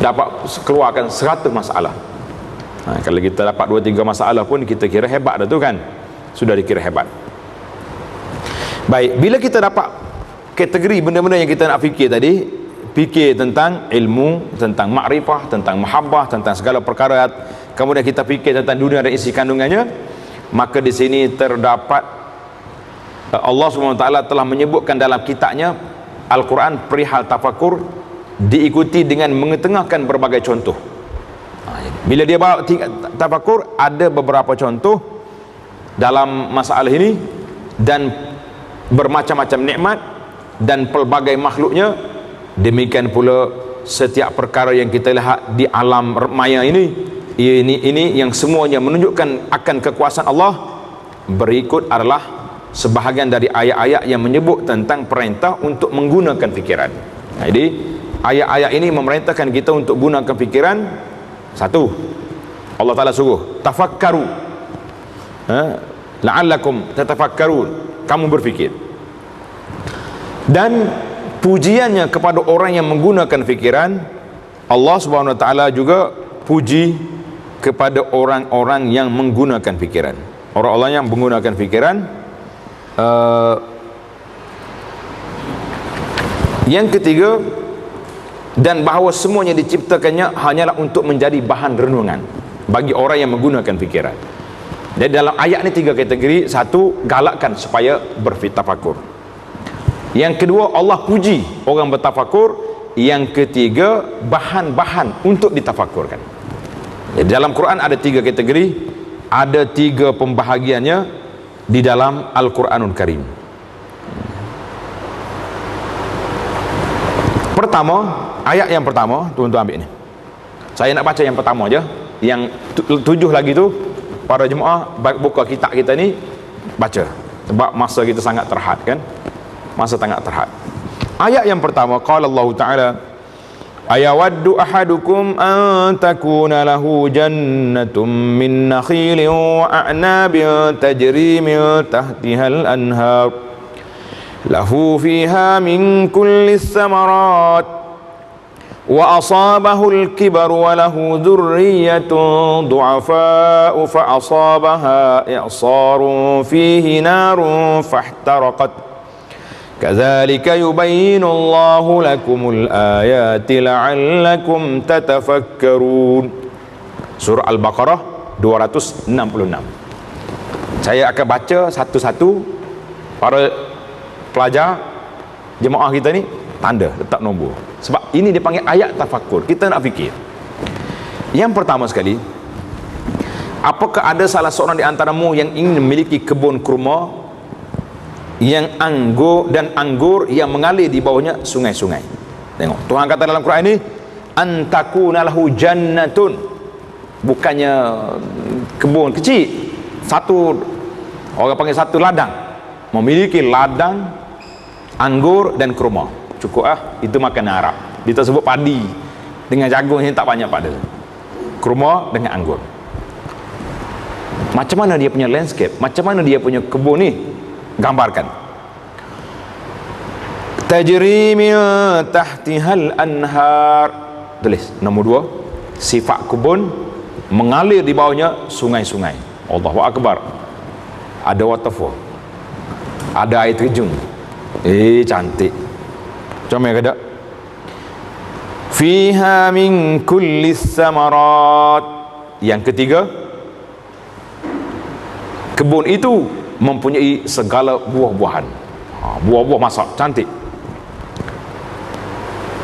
Dapat keluarkan 100 masalah. Kalau kita dapat 2-3 masalah pun kita kira hebat dah tu kan, sudah dikira hebat. Baik, bila kita dapat kategori benda-benda yang kita nak fikir tadi, fikir tentang ilmu, tentang makrifah, tentang mahabbah, tentang segala perkara, kemudian kita fikir tentang dunia dan isi kandungannya, maka di sini terdapat Allah SWT telah menyebutkan dalam kitabnya Al-Quran perihal tafakur diikuti dengan mengetengahkan berbagai contoh. Bila dia bawa tafakur, ada beberapa contoh dalam masalah ini, dan bermacam-macam nikmat dan pelbagai makhluknya. Demikian pula setiap perkara yang kita lihat di alam maya ini yang semuanya menunjukkan akan kekuasaan Allah. Berikut adalah sebahagian dari ayat-ayat yang menyebut tentang perintah untuk menggunakan fikiran. Jadi ayat-ayat ini memerintahkan kita untuk gunakan fikiran. Satu, Allah Ta'ala suruh tafakkaru, la'allakum tatafakkarun, kamu berfikir. Dan pujiannya kepada orang yang menggunakan fikiran, Allah Subhanahu Wa Ta'ala juga puji kepada orang-orang yang menggunakan fikiran. Orang-orang yang menggunakan fikiran. Yang ketiga, dan bahawa semuanya diciptakannya hanyalah untuk menjadi bahan renungan bagi orang yang menggunakan fikiran. Jadi dalam ayat ni 3 kategori. Satu, galakkan supaya bertafakur. Yang kedua, Allah puji orang bertafakur. Yang ketiga, bahan-bahan untuk ditafakurkan. Jadi dalam Quran ada 3 kategori, ada 3 pembahagiannya di dalam Al-Quranul Karim. Pertama, ayat yang pertama, tuan-tuan ambil ni. Saya nak baca yang pertama aja. Yang 7 lagi tu para jemaah buka kitab kita ni baca. Sebab masa kita sangat terhad kan? Masa sangat terhad. Ayat yang pertama, qala Allah Ta'ala, ayawaddu ahadukum an takuna lahu jannatum min nakhilin wa a'nabin tajri min tahtiha al-anhar lahu fiha min kulli thamarat wa asabahu al-kibar wa lahu dhurriyyatun du'afa'u fa asabaha i'sarun fihi narun fahtaraqat kadzalika yubayyinu Allahu lakumul ayati la'allakum tatafakkarun. Surah Al-Baqarah 266. Saya akan baca satu-satu. Para pelajar jemaah kita ni tanda, letak nombor. Sebab ini dipanggil ayat tafakkur. Kita nak fikir. Yang pertama sekali, apakah ada salah seorang di antaramu yang ingin memiliki kebun kurma yang anggur yang mengalir di bawahnya sungai-sungai? Tengok, Tuhan kata dalam Quran ini, antakuna lahu jannatun, bukannya kebun kecil, satu, orang panggil satu ladang, memiliki ladang anggur dan kurma. Cukup itu makanan Arab. Kita sebut padi dengan jagung yang tak banyak pada, kurma dengan anggur. Macam mana dia punya landscape, macam mana dia punya kebun ni, gambarkan. Tajri min tahtihal anhar. Tulis nombor 2, sifat kebun mengalir di bawahnya sungai-sungai. Allahu Akbar. Ada waterfall, ada air terjun. Cantik. Comel ke tak? Fiha min kulli samarat. Yang ketiga, kebun itu mempunyai segala buah-buahan, buah-buah masak, cantik.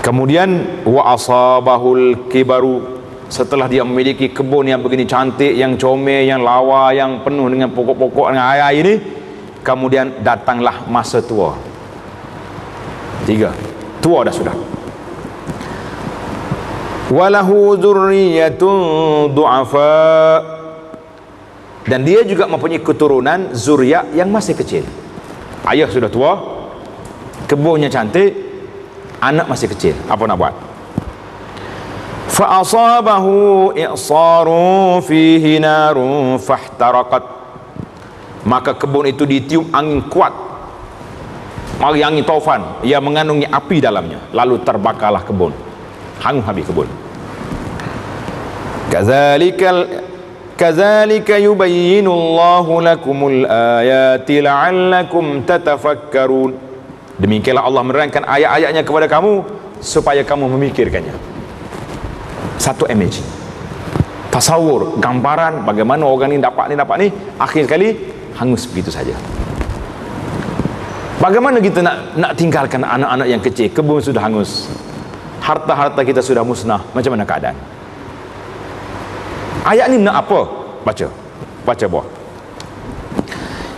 Kemudian wa asabahul kibaru, setelah dia memiliki kebun yang begini cantik, yang comel, yang lawa, yang penuh dengan pokok-pokok dengan air ini, kemudian datanglah masa tua. 3, tua dah sudah. Walahu dzurriyyatun du'afa, dan dia juga mempunyai keturunan zuriat yang masih kecil. Ayah sudah tua, kebunnya cantik, anak masih kecil. Apa nak buat? Fa asabahu i'sarun fihi narun fahtaraqat, maka kebun itu ditiup angin kuat, mari angin taufan yang mengandungi api dalamnya, lalu terbakarlah kebun, hangus habis kebun. Kadzalika yubayyinu Allahu lakumul ayati la'allakum tatafakkarun. Demikianlah Allah menerangkan ayat-ayatnya kepada kamu supaya kamu memikirkannya. Satu image, tasawur, gambaran bagaimana orang ni dapat ni, akhir sekali hangus begitu saja. Bagaimana kita nak tinggalkan anak-anak yang kecil? Kebun sudah hangus, harta-harta kita sudah musnah. Macam mana keadaan? Ayat ni nak apa? Baca buah.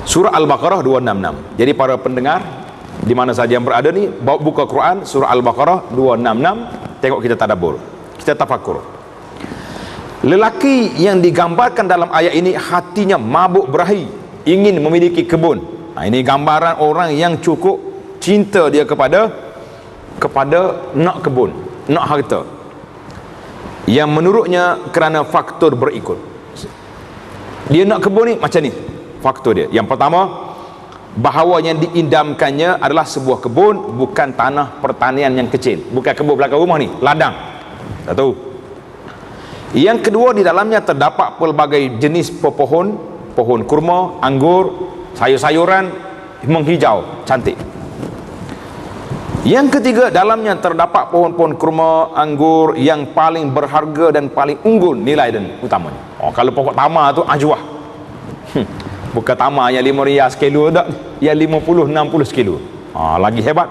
Surah Al-Baqarah 266. Jadi para pendengar di mana saja yang berada ni, bawa buka Quran surah Al-Baqarah 266, tengok, kita tadabbur, kita tafakkur. Lelaki yang digambarkan dalam ayat ini hatinya mabuk berahi, ingin memiliki kebun. Ini gambaran orang yang cukup cinta dia kepada nak kebun, nak harta, yang menurutnya kerana faktor berikut. Dia nak kebun ni macam ni faktor dia. Yang pertama, bahawa yang diidamkannya adalah sebuah kebun, bukan tanah pertanian yang kecil, bukan kebun belakang rumah ni, ladang. Satu. Yang kedua, di dalamnya terdapat pelbagai jenis pepohon, pohon kurma, anggur, sayur-sayuran menghijau, cantik. Yang ketiga, dalamnya terdapat pohon-pohon kurma, anggur yang paling berharga dan paling unggul nilai dan utamanya. Kalau pokok tamar tu ajwah. Bukan tamar yang 5 riyal sekilo tak, yang 50-60 sekilo. Lagi hebat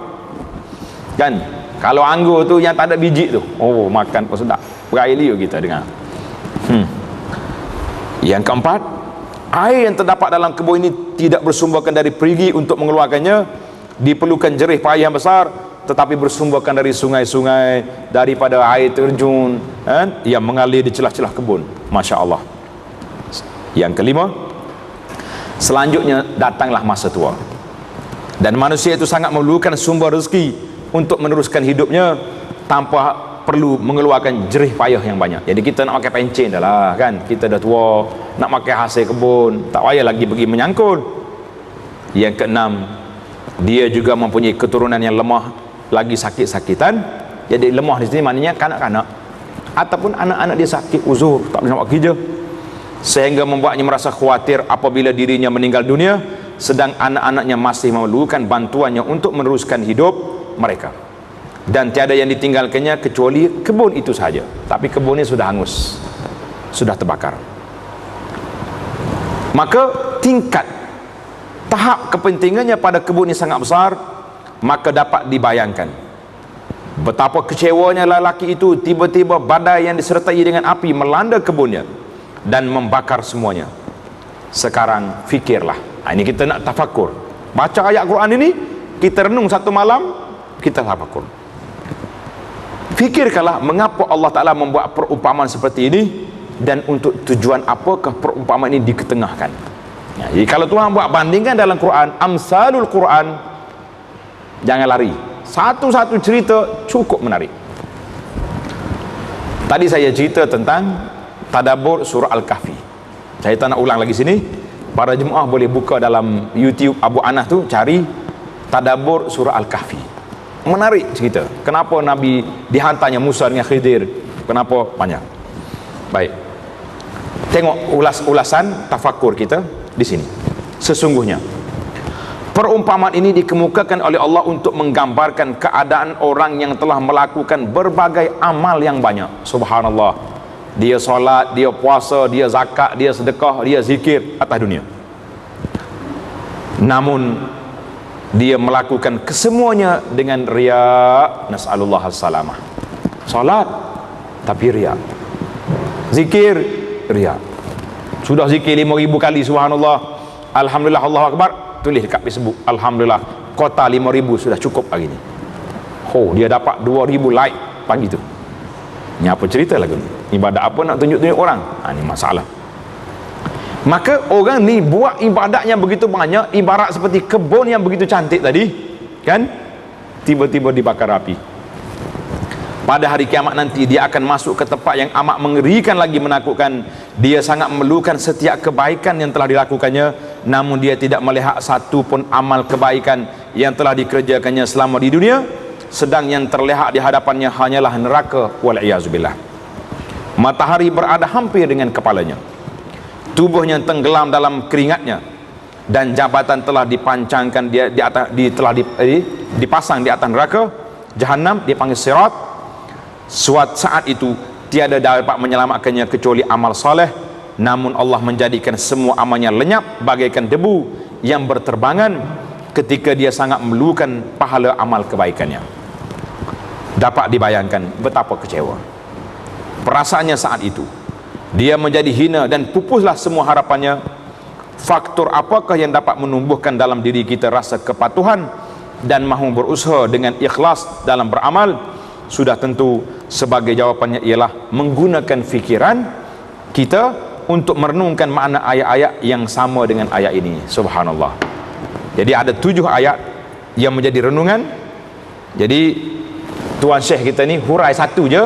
kan. Kalau anggur tu yang tak ada biji tu, makan pun sedap, berair kita dengar. Yang keempat, air yang terdapat dalam kebun ini tidak bersumberkan dari perigi untuk mengeluarkannya, diperlukan jerih payah yang besar, tetapi bersumberkan dari sungai-sungai, daripada air terjun yang mengalir di celah-celah kebun. Masya Allah. Yang kelima, selanjutnya datanglah masa tua, dan manusia itu sangat memerlukan sumber rezeki untuk meneruskan hidupnya tanpa perlu mengeluarkan jerih payah yang banyak. Jadi kita nak pakai pencen dah lah kan, kita dah tua, nak pakai hasil kebun, tak payah lagi pergi menyangkul. Yang keenam, dia juga mempunyai keturunan yang lemah, lagi sakit-sakitan. Jadi lemah di sini maknanya kanak-kanak ataupun anak-anak dia sakit uzur, tak boleh nak buat kerja, sehingga membuatnya merasa khawatir apabila dirinya meninggal dunia, sedang anak-anaknya masih memerlukan bantuannya untuk meneruskan hidup mereka, dan tiada yang ditinggalkannya kecuali kebun itu saja. Tapi kebunnya sudah hangus, sudah terbakar. Maka tingkat tahap kepentingannya pada kebun ini sangat besar, maka dapat dibayangkan Betapa kecewanya lelaki itu, tiba-tiba badai yang disertai dengan api melanda kebunnya dan membakar semuanya. Sekarang fikirlah. Ini kita nak tafakur. Baca ayat Quran ini, kita renung satu malam, kita tafakur. Fikirkanlah mengapa Allah Ta'ala membuat perumpamaan seperti ini dan untuk tujuan apakah perumpamaan ini diketengahkan. Jadi kalau Tuhan buat bandingkan dalam Quran, amsalul Quran, jangan lari. Satu-satu cerita cukup menarik. Tadi saya cerita tentang tadabbur surah Al-Kahfi. Saya tak nak ulang lagi sini. Para jemaah boleh buka dalam YouTube Abu Anas tu, cari tadabbur surah Al-Kahfi. Menarik cerita. Kenapa Nabi dihantarnya Musa dengan Khidir? Kenapa? Banyak. Baik. Tengok ulasan tafakur kita di sini. Sesungguhnya perumpamaan ini dikemukakan oleh Allah untuk menggambarkan keadaan orang yang telah melakukan berbagai amal yang banyak. Subhanallah. Dia solat, dia puasa, dia zakat, dia sedekah, dia zikir atas dunia. Namun dia melakukan kesemuanya dengan riya. Nas'alullah as-salamah. Solat tapi riya. Zikir riya. Sudah zikir 5,000 kali subhanallah, alhamdulillah, Allahu akbar, tulis dekat Facebook, alhamdulillah, kota 5,000 sudah cukup hari ni. Dia dapat 2,000 like pagi tu. Ni apa cerita lagu ni? Ibadat apa nak tunjuk-tunjuk orang? Ni masalah. Maka orang ni buat ibadat yang begitu banyak, ibarat seperti kebun yang begitu cantik tadi, kan? Tiba-tiba dibakar api. Pada hari kiamat nanti dia akan masuk ke tempat yang amat mengerikan lagi menakutkan. Dia sangat memerlukan setiap kebaikan yang telah dilakukannya, namun dia tidak melihat satu pun amal kebaikan yang telah dikerjakannya selama di dunia, sedang yang terlihat di hadapannya hanyalah neraka wal-iyazubillah. Matahari berada hampir dengan kepalanya, tubuhnya tenggelam dalam keringatnya, dan jabatan telah dipancangkan dia di atas, dipasang di atas neraka Jahannam, dipanggil Sirat. Suatu saat itu tiada dapat menyelamatkannya kecuali amal soleh, namun Allah menjadikan semua amalnya lenyap bagaikan debu yang berterbangan ketika dia sangat memerlukan pahala amal kebaikannya. Dapat dibayangkan betapa kecewa perasaannya saat itu. Dia menjadi hina dan pupuslah semua harapannya. Faktor apakah yang dapat menumbuhkan dalam diri kita rasa kepatuhan dan mahu berusaha dengan ikhlas dalam beramal? Sudah tentu sebagai jawapannya ialah menggunakan fikiran kita untuk merenungkan makna ayat-ayat yang sama dengan ayat ini. Subhanallah. Jadi ada 7 ayat yang menjadi renungan. Jadi Tuan Syekh kita ni hurai satu je,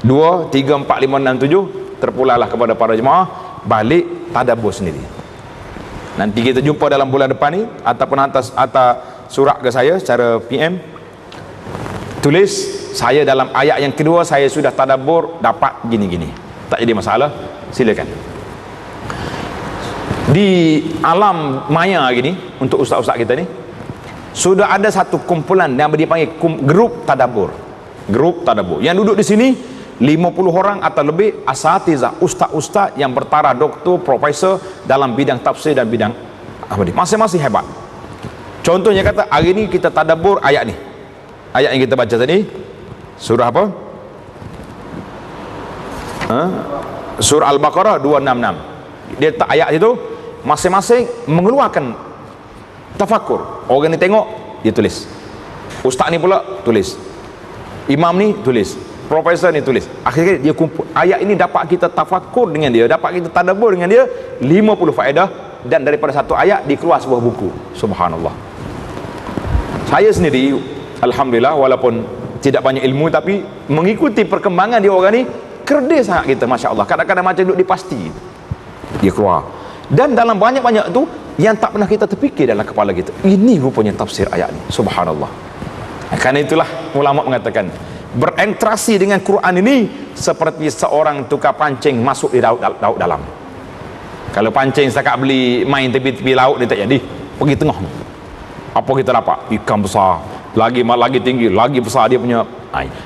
2, 3, 4, 5, 6, 7, terpulanglah kepada para jemaah, balik tadabbur sendiri. Nanti kita jumpa dalam bulan depan ni, ataupun atas surat ke saya secara PM, tulis saya dalam ayat yang kedua saya sudah tadabbur dapat gini-gini. Tak jadi masalah, silakan. Di alam maya gini, untuk ustaz-ustaz kita ni, sudah ada satu kumpulan yang dipanggil grup tadabbur. Grup tadabbur yang duduk di sini 50 orang atau lebih asatizah, ustaz-ustaz yang bertaraf doktor, profesor dalam bidang tafsir dan bidang ahmadi. Masing-masing hebat. Contohnya kata hari ni kita tadabbur ayat ni. Ayat yang kita baca tadi surah apa? Surah Al-Baqarah 266. Dia tak ayat itu masing-masing mengeluarkan tafakur. Orang ni tengok, dia tulis. Ustaz ni pula tulis. Imam ni tulis. Profesor ni tulis. Akhirnya dia kumpul. Ayat ini dapat kita tafakur dengan dia, dapat kita tadabbur dengan dia, 50 faedah, dan daripada satu ayat dikeluar sebuah buku. Subhanallah. Saya sendiri alhamdulillah walaupun tidak banyak ilmu, tapi mengikuti perkembangan dia orang ni, kerdil sangat kita, Masya Allah. Kadang-kadang macam duduk di pasti dia keluar, dan dalam banyak-banyak tu yang tak pernah kita terfikir dalam kepala kita, ini rupanya tafsir ayat ni. Subhanallah. Karena itulah ulama mengatakan berinteraksi dengan Quran ini seperti seorang tukar pancing masuk di laut dalam. Kalau pancing setakat beli main tepi-tepi laut, dia tak jadi. Pergi tengah, apa kita dapat? Ikan besar, lagi tinggi, lagi besar dia punya.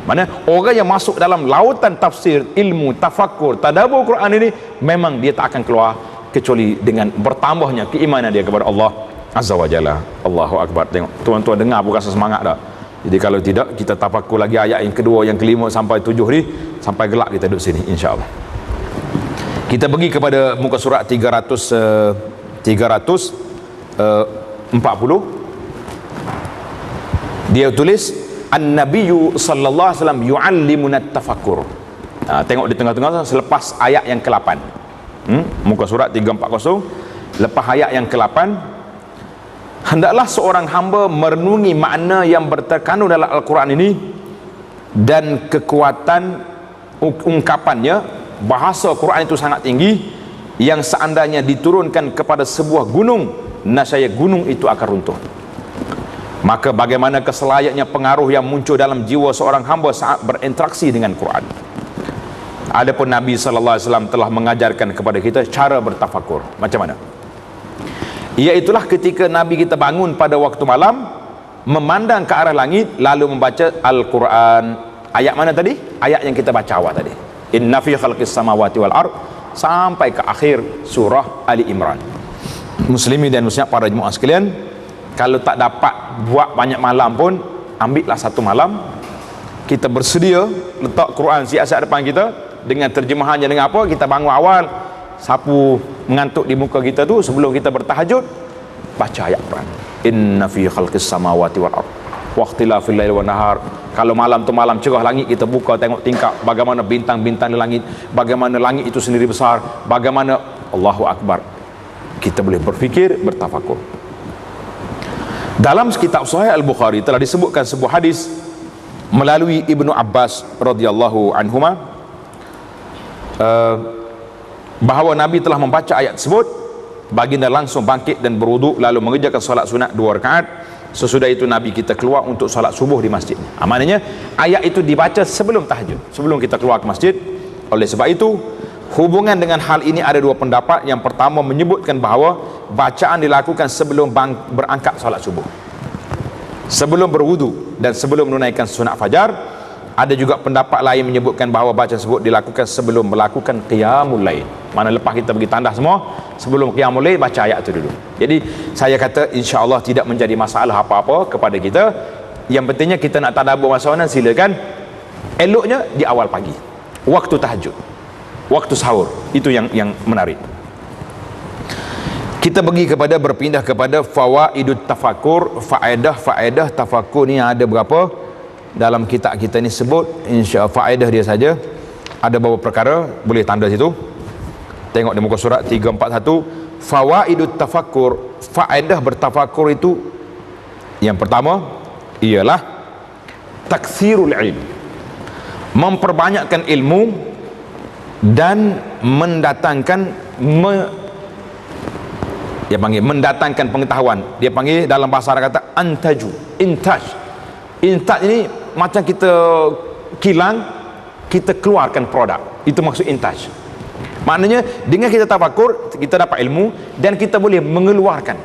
Mana orang yang masuk dalam lautan tafsir, ilmu, tafakur, tadabbur Quran ini, memang dia tak akan keluar kecuali dengan bertambahnya keimanan dia kepada Allah Azza wa Jalla. Allahu Akbar. Tengok tuan-tuan dengar, bukan semangat dah. Jadi kalau tidak, kita tafakur lagi ayat yang kedua, yang kelima sampai tujuh ni, sampai gelap kita duduk sini insya-Allah. Kita pergi kepada muka surat 340. Dia tulis An-Nabiyyu sallallahu alaihi wasallam yu'allimuna at-tafakkur. Tengok di tengah-tengah selepas ayat yang ke-8. Muka surat 340, lepas ayat yang ke-8, hendaklah seorang hamba merenungi makna yang terkandung dalam Al-Quran ini dan kekuatan ungkapannya. Bahasa Quran itu sangat tinggi, yang seandainya diturunkan kepada sebuah gunung, nescaya gunung itu akan runtuh. Maka bagaimana keselayaknya pengaruh yang muncul dalam jiwa seorang hamba saat berinteraksi dengan Quran. Adapun Nabi sallallahu alaihi wasallam telah mengajarkan kepada kita cara bertafakur. Macam mana? Iaitulah ketika Nabi kita bangun pada waktu malam, memandang ke arah langit, lalu membaca Al-Quran. Ayat mana tadi? Ayat yang kita baca awal tadi, inna fi khalqis samawati wal ard, sampai ke akhir surah Ali Imran. Muslimin dan muslimat para jemaah sekalian, kalau tak dapat buat banyak malam pun, ambillah satu malam, kita bersedia letak Quran siap-siap depan kita dengan terjemahannya, dengan apa, kita bangun awal, sapu mengantuk di muka kita tu, sebelum kita bertahajud, baca ayat Quran. Inna fi khalqis samawati wal ard waqtilafil laili wan nahar. Kalau malam tu malam cerah langit, kita buka tengok tingkap bagaimana bintang-bintang di langit, bagaimana langit itu sendiri besar, bagaimana Allahu Akbar. Kita boleh berfikir, bertafakur. Dalam kitab Sahih Al-Bukhari telah disebutkan sebuah hadis melalui Ibnu Abbas radhiyallahu anhuma, bahawa Nabi telah membaca ayat tersebut, baginda langsung bangkit dan berwuduk, lalu mengerjakan solat sunat 2 rakaat. Sesudah itu Nabi kita keluar untuk solat subuh di masjid. Maknanya ayat itu dibaca sebelum tahajud, sebelum kita keluar ke masjid. Oleh sebab itu, hubungan dengan hal ini ada dua pendapat. Yang pertama menyebutkan bahawa bacaan dilakukan sebelum berangkat solat subuh, sebelum berwudu dan sebelum menunaikan sunat fajar. Ada juga pendapat lain menyebutkan bahawa bacaan tersebut dilakukan sebelum melakukan qiyamul lail. Mana lepas kita pergi tandas semua, sebelum qiyamul lail baca ayat itu dulu. Jadi saya kata insya-Allah tidak menjadi masalah apa-apa kepada kita. Yang pentingnya kita nak tadabbur masa mana, silakan. Eloknya di awal pagi, waktu tahajud, waktu sahur, itu yang menarik. Kita pergi kepada, berpindah kepada fawaidut tafakur. Faedah tafakur ni ada berapa? Dalam kitab kita ni sebut, insya faedah dia saja ada beberapa perkara, boleh tanda situ. Tengok di muka surat 341. Fawaidut tafakur, faedah bertafakur itu, yang pertama ialah takthirul ilm, memperbanyakkan ilmu dan mendatangkan dia panggil mendatangkan pengetahuan. Dia panggil dalam bahasa Arab kata antaju, intaj. Intaj ini macam kita kilang, kita keluarkan produk, itu maksud intaj. Maknanya dengan kita tafakur, kita dapat ilmu dan kita boleh mengeluarkan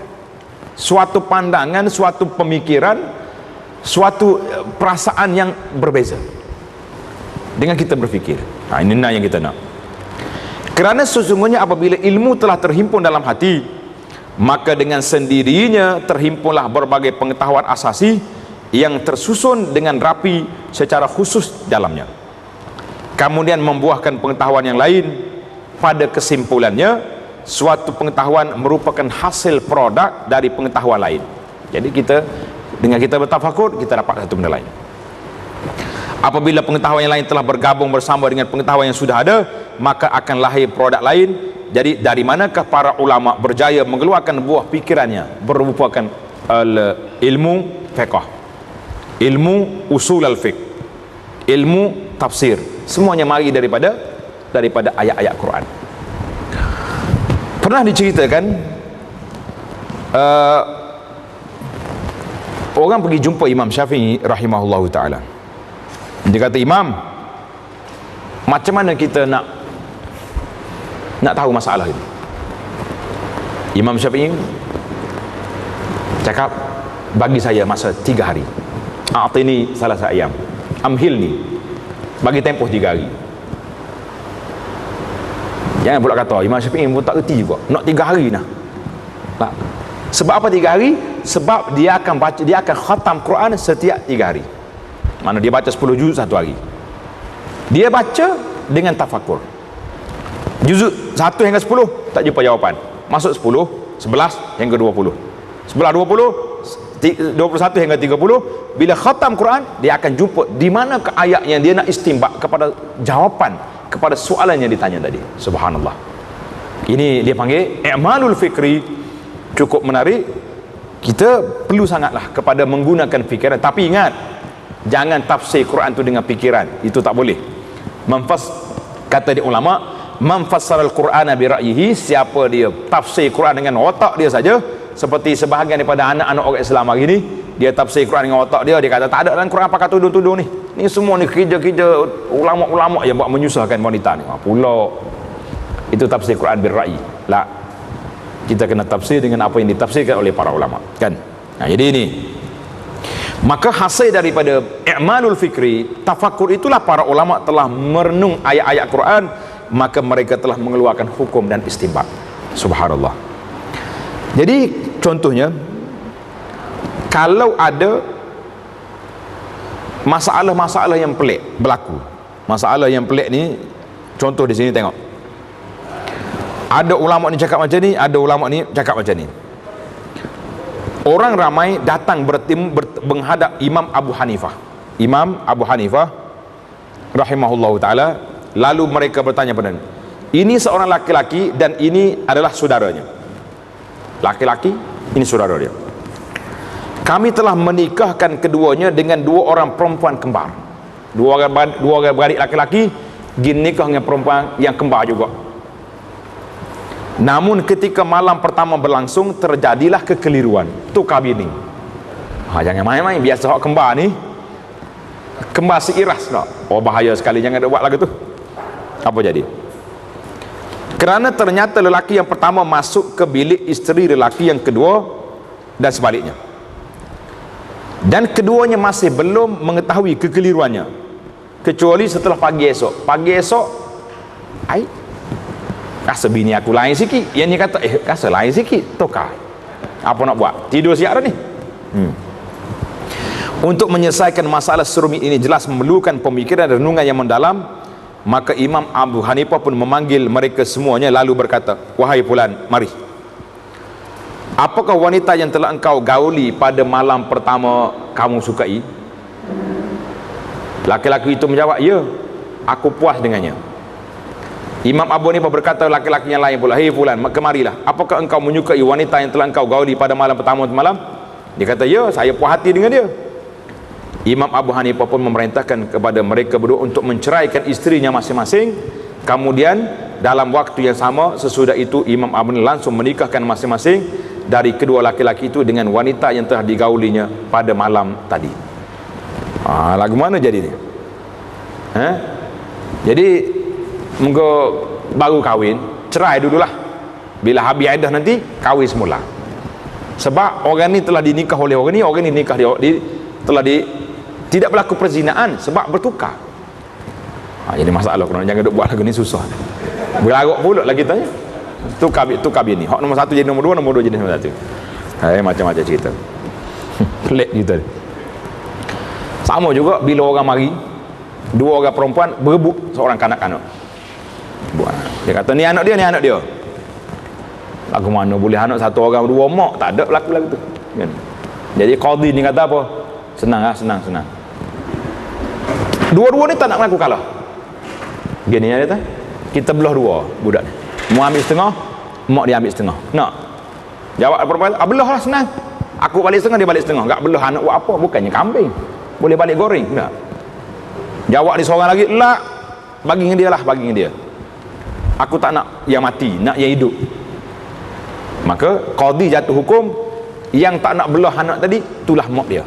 suatu pandangan, suatu pemikiran, suatu perasaan yang berbeza dengan kita berfikir. Ini yang kita nak. Kerana sesungguhnya apabila ilmu telah terhimpun dalam hati, maka dengan sendirinya terhimpunlah berbagai pengetahuan asasi yang tersusun dengan rapi secara khusus dalamnya, kemudian membuahkan pengetahuan yang lain. Pada kesimpulannya, suatu pengetahuan merupakan hasil produk dari pengetahuan lain. Jadi kita, dengan kita bertafakur, kita dapat satu benda lain. Apabila pengetahuan yang lain telah bergabung bersama dengan pengetahuan yang sudah ada, maka akan lahir produk lain. Jadi dari manakah para ulama berjaya mengeluarkan buah pikirannya, berupakan ilmu fiqh, ilmu usul al-fiqh, ilmu tafsir, semuanya mari daripada ayat-ayat Quran. Pernah diceritakan orang pergi jumpa Imam Syafi'i rahimahullahu ta'ala. Dia kata, Imam, macam mana kita nak tahu masalah itu? Imam Syafi'i cakap, bagi saya masa 3 hari. A'tini salasa ayam, amhilni, bagi tempoh 3 hari. Jangan pula kata Imam Syafi'i pun tak reti juga, nak 3 hari nah. Tak. Sebab apa 3 hari? Sebab dia akan baca, dia akan khatam Quran setiap 3 hari. Mana dia baca 10 juz satu hari. Dia baca dengan tafakur. Juzuk 1 hingga 10 tak jumpa jawapan. Masuk 10, 11 hingga 20. 11 20 21 hingga 30. Bila khatam Quran, dia akan jumpa di mana ke ayat yang dia nak istimbak kepada jawapan kepada soalan yang ditanya tadi. Subhanallah. Ini dia panggil i'malul fikri. Cukup menarik. Kita perlu sangatlah kepada menggunakan fikiran. Tapi ingat, jangan tafsir Quran tu dengan fikiran. Itu tak boleh. Kata di ulama, man fassara al-Qur'ana bi ra'yihi, siapa dia tafsir Quran dengan otak dia saja, seperti sebahagian daripada anak-anak orang Islam hari ni, dia tafsir Quran dengan otak dia kata tak ada dalam Quran pakai tudung-tudung ni. Ni semua ni kerja-kerja ulama-ulama yang buat menyusahkan wanita ni. Pula itu tafsir Quran bil ra'yi. La. Kita kena tafsir dengan apa yang ditafsirkan oleh para ulama, kan? Nah, jadi ini. Maka hasil daripada i'malul fikri, tafakur, itulah para ulama telah merenung ayat-ayat Quran, maka mereka telah mengeluarkan hukum dan istinbat. Subhanallah. Jadi contohnya, kalau ada masalah-masalah yang pelik berlaku, masalah yang pelik ni, contoh di sini tengok, ada ulama ni cakap macam ni, ada ulama ni cakap macam ni. Orang ramai datang menghadap Imam Abu Hanifah. Imam Abu Hanifah rahimahullahu ta'ala. Lalu mereka bertanya pada dia, ini seorang laki-laki dan ini adalah saudaranya. Laki-laki, ini saudara dia. Kami telah menikahkan keduanya dengan 2 orang perempuan kembar. 2 orang beradik laki-laki pergi nikah dengan perempuan yang kembar juga. Namun ketika malam pertama berlangsung, terjadilah kekeliruan, tukar bini. Jangan main-main, biasa hak kembar ni, kembar seiras tak? Oh, bahaya sekali, jangan ada buat lagu tu. Apa jadi? Kerana ternyata lelaki yang pertama masuk ke bilik isteri lelaki yang kedua dan sebaliknya, dan keduanya masih belum mengetahui kekeliruannya kecuali setelah pagi esok. Pagi esok, rasa bini aku lain sikit, yang ni kata rasa lain sikit, tukar. Apa nak buat? Tidur siap dah ni. Untuk menyelesaikan masalah serumit ini jelas memerlukan pemikiran dan renungan yang mendalam. Maka Imam Abu Hanifah pun memanggil mereka semuanya lalu berkata, wahai fulan, mari. Apakah wanita yang telah engkau gauli pada malam pertama kamu sukai? Laki-laki itu menjawab, ya, aku puas dengannya. Imam Abu Hanifah berkata laki-laki yang lain pula, hei fulan, maka marilah, apakah engkau menyukai wanita yang telah engkau gauli pada malam pertama semalam? Dia kata, ya, saya puas hati dengan dia. Imam Abu Hanifah pun memerintahkan kepada mereka berdua untuk menceraikan isterinya masing-masing. Kemudian dalam waktu yang sama sesudah itu Imam Abu Hanifah langsung menikahkan masing-masing dari kedua laki-laki itu dengan wanita yang telah digaulinya pada malam tadi. Lagu mana jadi ni? Jadi moga baru kahwin, cerai dululah. Bila habis iddah nanti kahwin semula. Sebab orang ni telah dinikah oleh orang ni nikah tidak berlaku perzinaan sebab bertukar. Jadi masalah kalau jangan duk buat lagu ni susah. Berlarut pula lagi tanya. Tukar bini. Hak nombor 1 jadi nombor 2, nombor 2 jadi nombor 1. Macam-macam cerita. Pelik kita. Sama juga bila orang mari, 2 orang perempuan berebut seorang kanak-kanak. Dia kata ni anak dia, ni anak dia. Lagu mana boleh anak satu orang 2 mak, tak ada berlaku lagu tu. Jadi qadhi ni kata apa? Senang. Dua-dua ni tak nak mengaku kalah. Gini ya dia, kita belah 2 budak ni. Mu ambil setengah, mak dia ambil setengah. Nak? Jawab perempuan, belah lah, senang. Aku balik setengah, dia balik setengah. Tak belah anak buat apa? Bukannya kambing. Boleh balik goreng. Tak? Jawab dia seorang lagi, lah. Bagi dengan dia lah, bagi dengan dia. Aku tak nak yang mati, nak yang hidup. Maka qadhi jatuh hukum, yang tak nak belah anak tadi, itulah mak dia.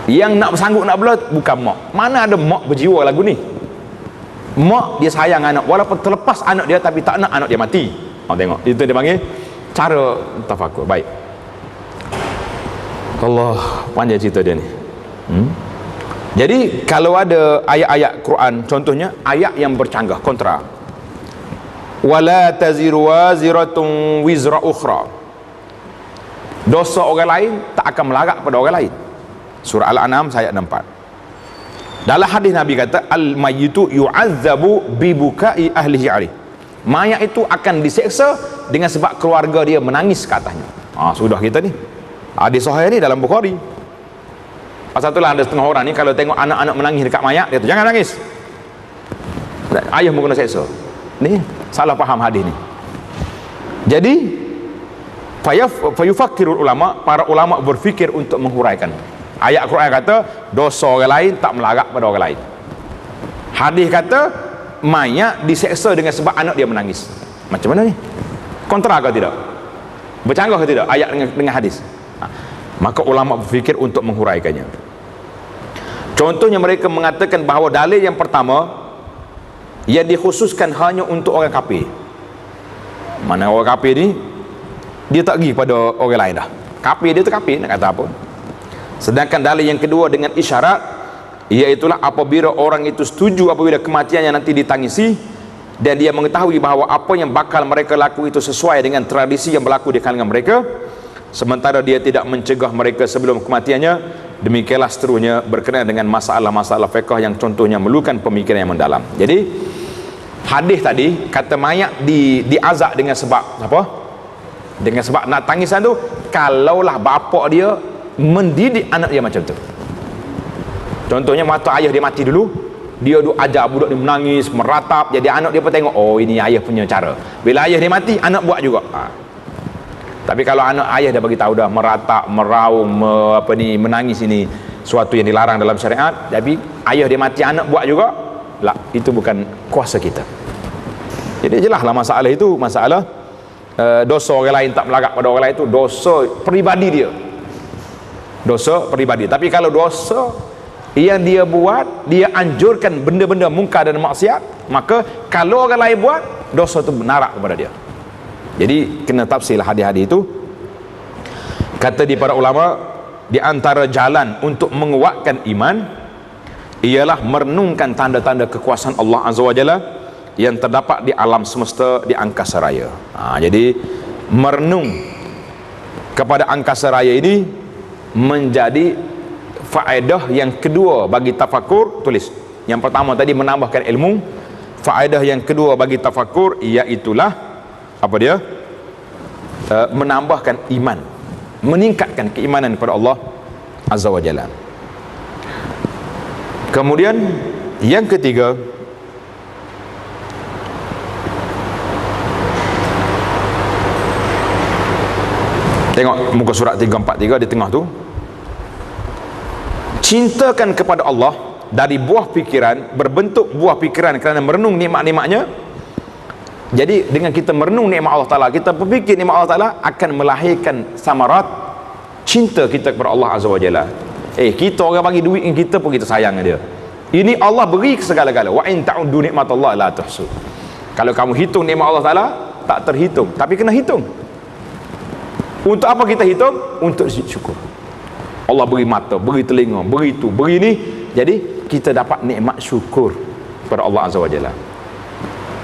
Yang nak bersanggup nak belah bukan mak. Mana ada mak berjiwa lagu ni? Mak dia sayang anak walaupun terlepas anak dia, tapi tak nak anak dia mati. Tengok, itu dia panggil cara tafakur. Baik. Allah, panjang cerita dia ni. Jadi kalau ada ayat-ayat Quran, contohnya ayat yang bercanggah, kontra, wala taziru waziratun wizra ukhra, Dosa orang lain tak akan melarat pada orang lain. Surah Al-An'am ayat 64. Dalam hadis Nabi kata, al-mayyitu yu'azzabu bibukai ahlihi alih. Mayat itu akan diseksa dengan sebab keluarga dia menangis ke atasnya. Sudah kita ni. Hadis sahih ni dalam Bukhari. Pasal itulah ada setengah orang ni kalau tengok anak-anak menangis dekat mayat, dia tu jangan nangis. Ayah pun kena seksa. Ni salah faham hadis ni. Jadi fayufakkirul ulama, para ulama berfikir untuk menghuraikan. Ayat Quran kata dosa orang lain tak melarat pada orang lain. Hadis kata mayat diseksa dengan sebab anak dia menangis. Macam mana ni? Kontra ke tidak? Bercanggah ke tidak ayat dengan hadis? Maka ulama berfikir untuk menghuraikannya. Contohnya mereka mengatakan bahawa dalil yang pertama yang dikhususkan hanya untuk orang kafir. Mana orang kafir ni dia tak pergi pada orang lain dah. Kafir dia tu kafir, nak kata apa. Sedangkan dalil yang kedua dengan isyarat, iaitulah apabila orang itu setuju apabila kematiannya nanti ditangisi dan dia mengetahui bahawa apa yang bakal mereka laku itu sesuai dengan tradisi yang berlaku di kalangan mereka, sementara dia tidak mencegah mereka sebelum kematiannya. Demikianlah seterusnya berkenaan dengan masalah-masalah fiqh yang contohnya memerlukan pemikiran yang mendalam. Jadi hadis tadi kata mayat diazab dengan sebab apa? Dengan sebab nak tangisan tu, kalaulah bapa dia mendidik anak dia macam tu. Contohnya waktu ayah dia mati dulu, dia duk ajar budak ni menangis, meratap, jadi anak dia pun tengok, oh ini ayah punya cara. Bila ayah dia mati, anak buat juga. Tapi kalau anak ayah dah bagi tahu dah meratap, meraung, menangis, ini suatu yang dilarang dalam syariat, tapi ayah dia mati anak buat juga, lah itu bukan kuasa kita. Jadi jelaslah masalah itu, masalah dosa orang lain tak melarat pada orang lain itu dosa peribadi dia. Dosa peribadi. Tapi kalau dosa yang dia buat, dia anjurkan benda-benda mungkar dan maksiat, maka kalau orang lain buat, dosa itu menarak kepada dia. Jadi kena tafsirlah hadis-hadis itu. Kata di para ulama, di antara jalan untuk menguatkan iman ialah merenungkan tanda-tanda kekuasaan Allah Azza wa Jalla yang terdapat di alam semesta, di angkasa raya. Jadi merenung kepada angkasa raya ini menjadi faedah yang kedua bagi tafakur. Tulis. Yang pertama tadi menambahkan ilmu. Faedah yang kedua bagi tafakur iaitulah apa dia? Menambahkan iman, meningkatkan keimanan kepada Allah Azza wa Jalla. Kemudian yang ketiga, tengok muka surat 343 di tengah tu. Cintakan kepada Allah dari buah pikiran, berbentuk buah pikiran kerana merenung nikmat-nikmatnya. Jadi dengan kita merenung nikmat Allah Ta'ala, kita berfikir nikmat Allah Ta'ala, akan melahirkan samarat cinta kita kepada Allah Azza wa Jalla. Kita orang bagi duit dengan kita pun kita sayang dia. Ini Allah beri segala-gala. Wa in ta'uddu nikmatallahi la tuhsu. Kalau kamu hitung nikmat Allah Ta'ala, tak terhitung. Tapi kena hitung. Untuk apa kita hitung? Untuk syukur. Allah beri mata, beri telinga, beri itu, beri ini. Jadi kita dapat nikmat syukur kepada Allah Azza wa Jalla.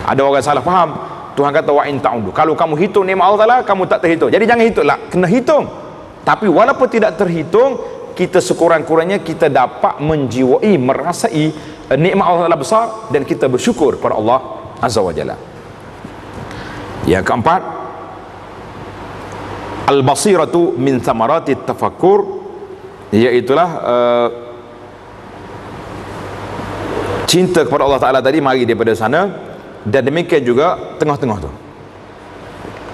Ada orang salah faham. Tuhan kata wa in ta'uddu. Kalau kamu hitung nikmat Allah Ta'ala, kamu tak terhitung. Jadi jangan hitunglah, kena hitung. Tapi walaupun tidak terhitung, kita sekurang-kurangnya kita dapat menjiwai, merasai nikmat Allah Ta'ala besar dan kita bersyukur kepada Allah Azza wa Jalla. Yang keempat, al-basiratu min thamarati tafakkur, iaitulah cinta kepada Allah Ta'ala tadi mari daripada sana. Dan demikian juga tengah-tengah tu.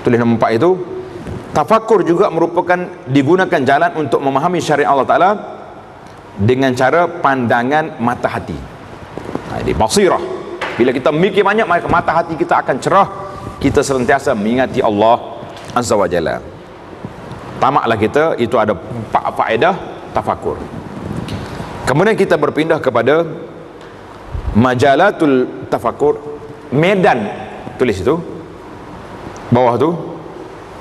Tulis nombor 4 itu, tafakur juga merupakan digunakan jalan untuk memahami syariat Allah Ta'ala dengan cara pandangan mata hati. Jadi basirah, bila kita mikir banyak, maka mata hati kita akan cerah. Kita senantiasa mengingati Allah Azza wa Jalla. Tamaklah kita, itu ada 4 faedah tafakur. Kemudian kita berpindah kepada majalatul tafakur, medan. Tulis itu bawah tu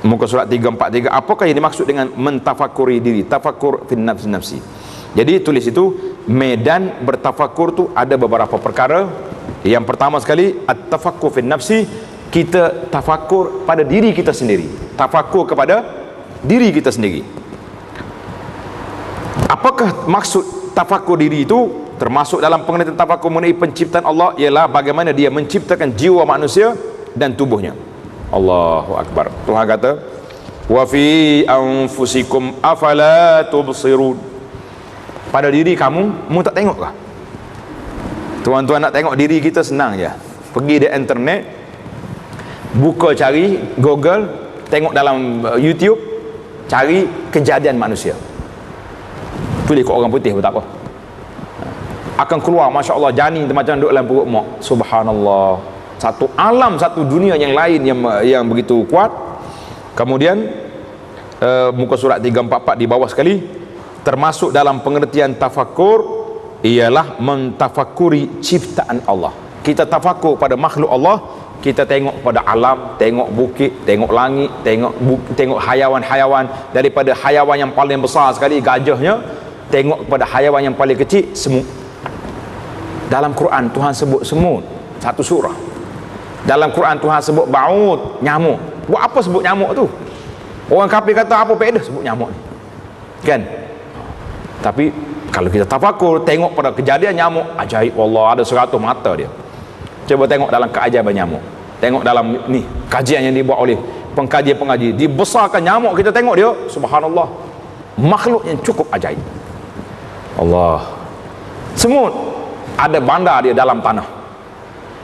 muka surat 343. Apakah yang dimaksud dengan mentafakuri diri? Tafakur fin nafsi. Jadi tulis itu, medan bertafakur tu ada beberapa perkara. Yang pertama sekali, at-tafakkur fin nafsi, kita tafakur pada diri kita sendiri. Tafakur kepada diri kita sendiri. Apakah maksud tafakur diri itu? Termasuk dalam pengertian tafakur mengenai penciptaan Allah ialah bagaimana dia menciptakan jiwa manusia dan tubuhnya. Allahu Akbar. Tuhan kata, wa fi anfusikum afala tubsirun. Pada diri kamu tak tengok kah? Tuan-tuan nak tengok diri kita senang je. Pergi di internet, buka cari Google, tengok dalam YouTube, cari kejadian manusia. Tulis kat orang putih pun tak apa. Akan keluar, Masya Allah, janin macam duduk dalam perut mak. Subhanallah. Satu alam, satu dunia yang lain yang begitu kuat. Kemudian muka surat 344 di bawah sekali, termasuk dalam pengertian tafakur ialah mentafakuri ciptaan Allah. Kita tafakur pada makhluk Allah, kita tengok pada alam, tengok bukit, tengok langit, tengok hayawan-hayawan, daripada hayawan yang paling besar sekali gajahnya, tengok pada hayawan yang paling kecil semut. Dalam Quran Tuhan sebut semut satu surah. Dalam Quran Tuhan sebut ba'ud, nyamuk. Buat apa sebut nyamuk tu? Orang kafir kata apa faedah sebut nyamuk ni? Kan? Tapi kalau kita tafakur, tengok pada kejadian nyamuk, ajaib Allah, ada 100 mata dia. Coba tengok dalam keajaiban nyamuk. Tengok dalam ni kajian yang dibuat oleh pengkaji-pengkaji, dibesarkan nyamuk, kita tengok dia, subhanallah, makhluk yang cukup ajaib. Allah. Semut ada bandar dia dalam tanah,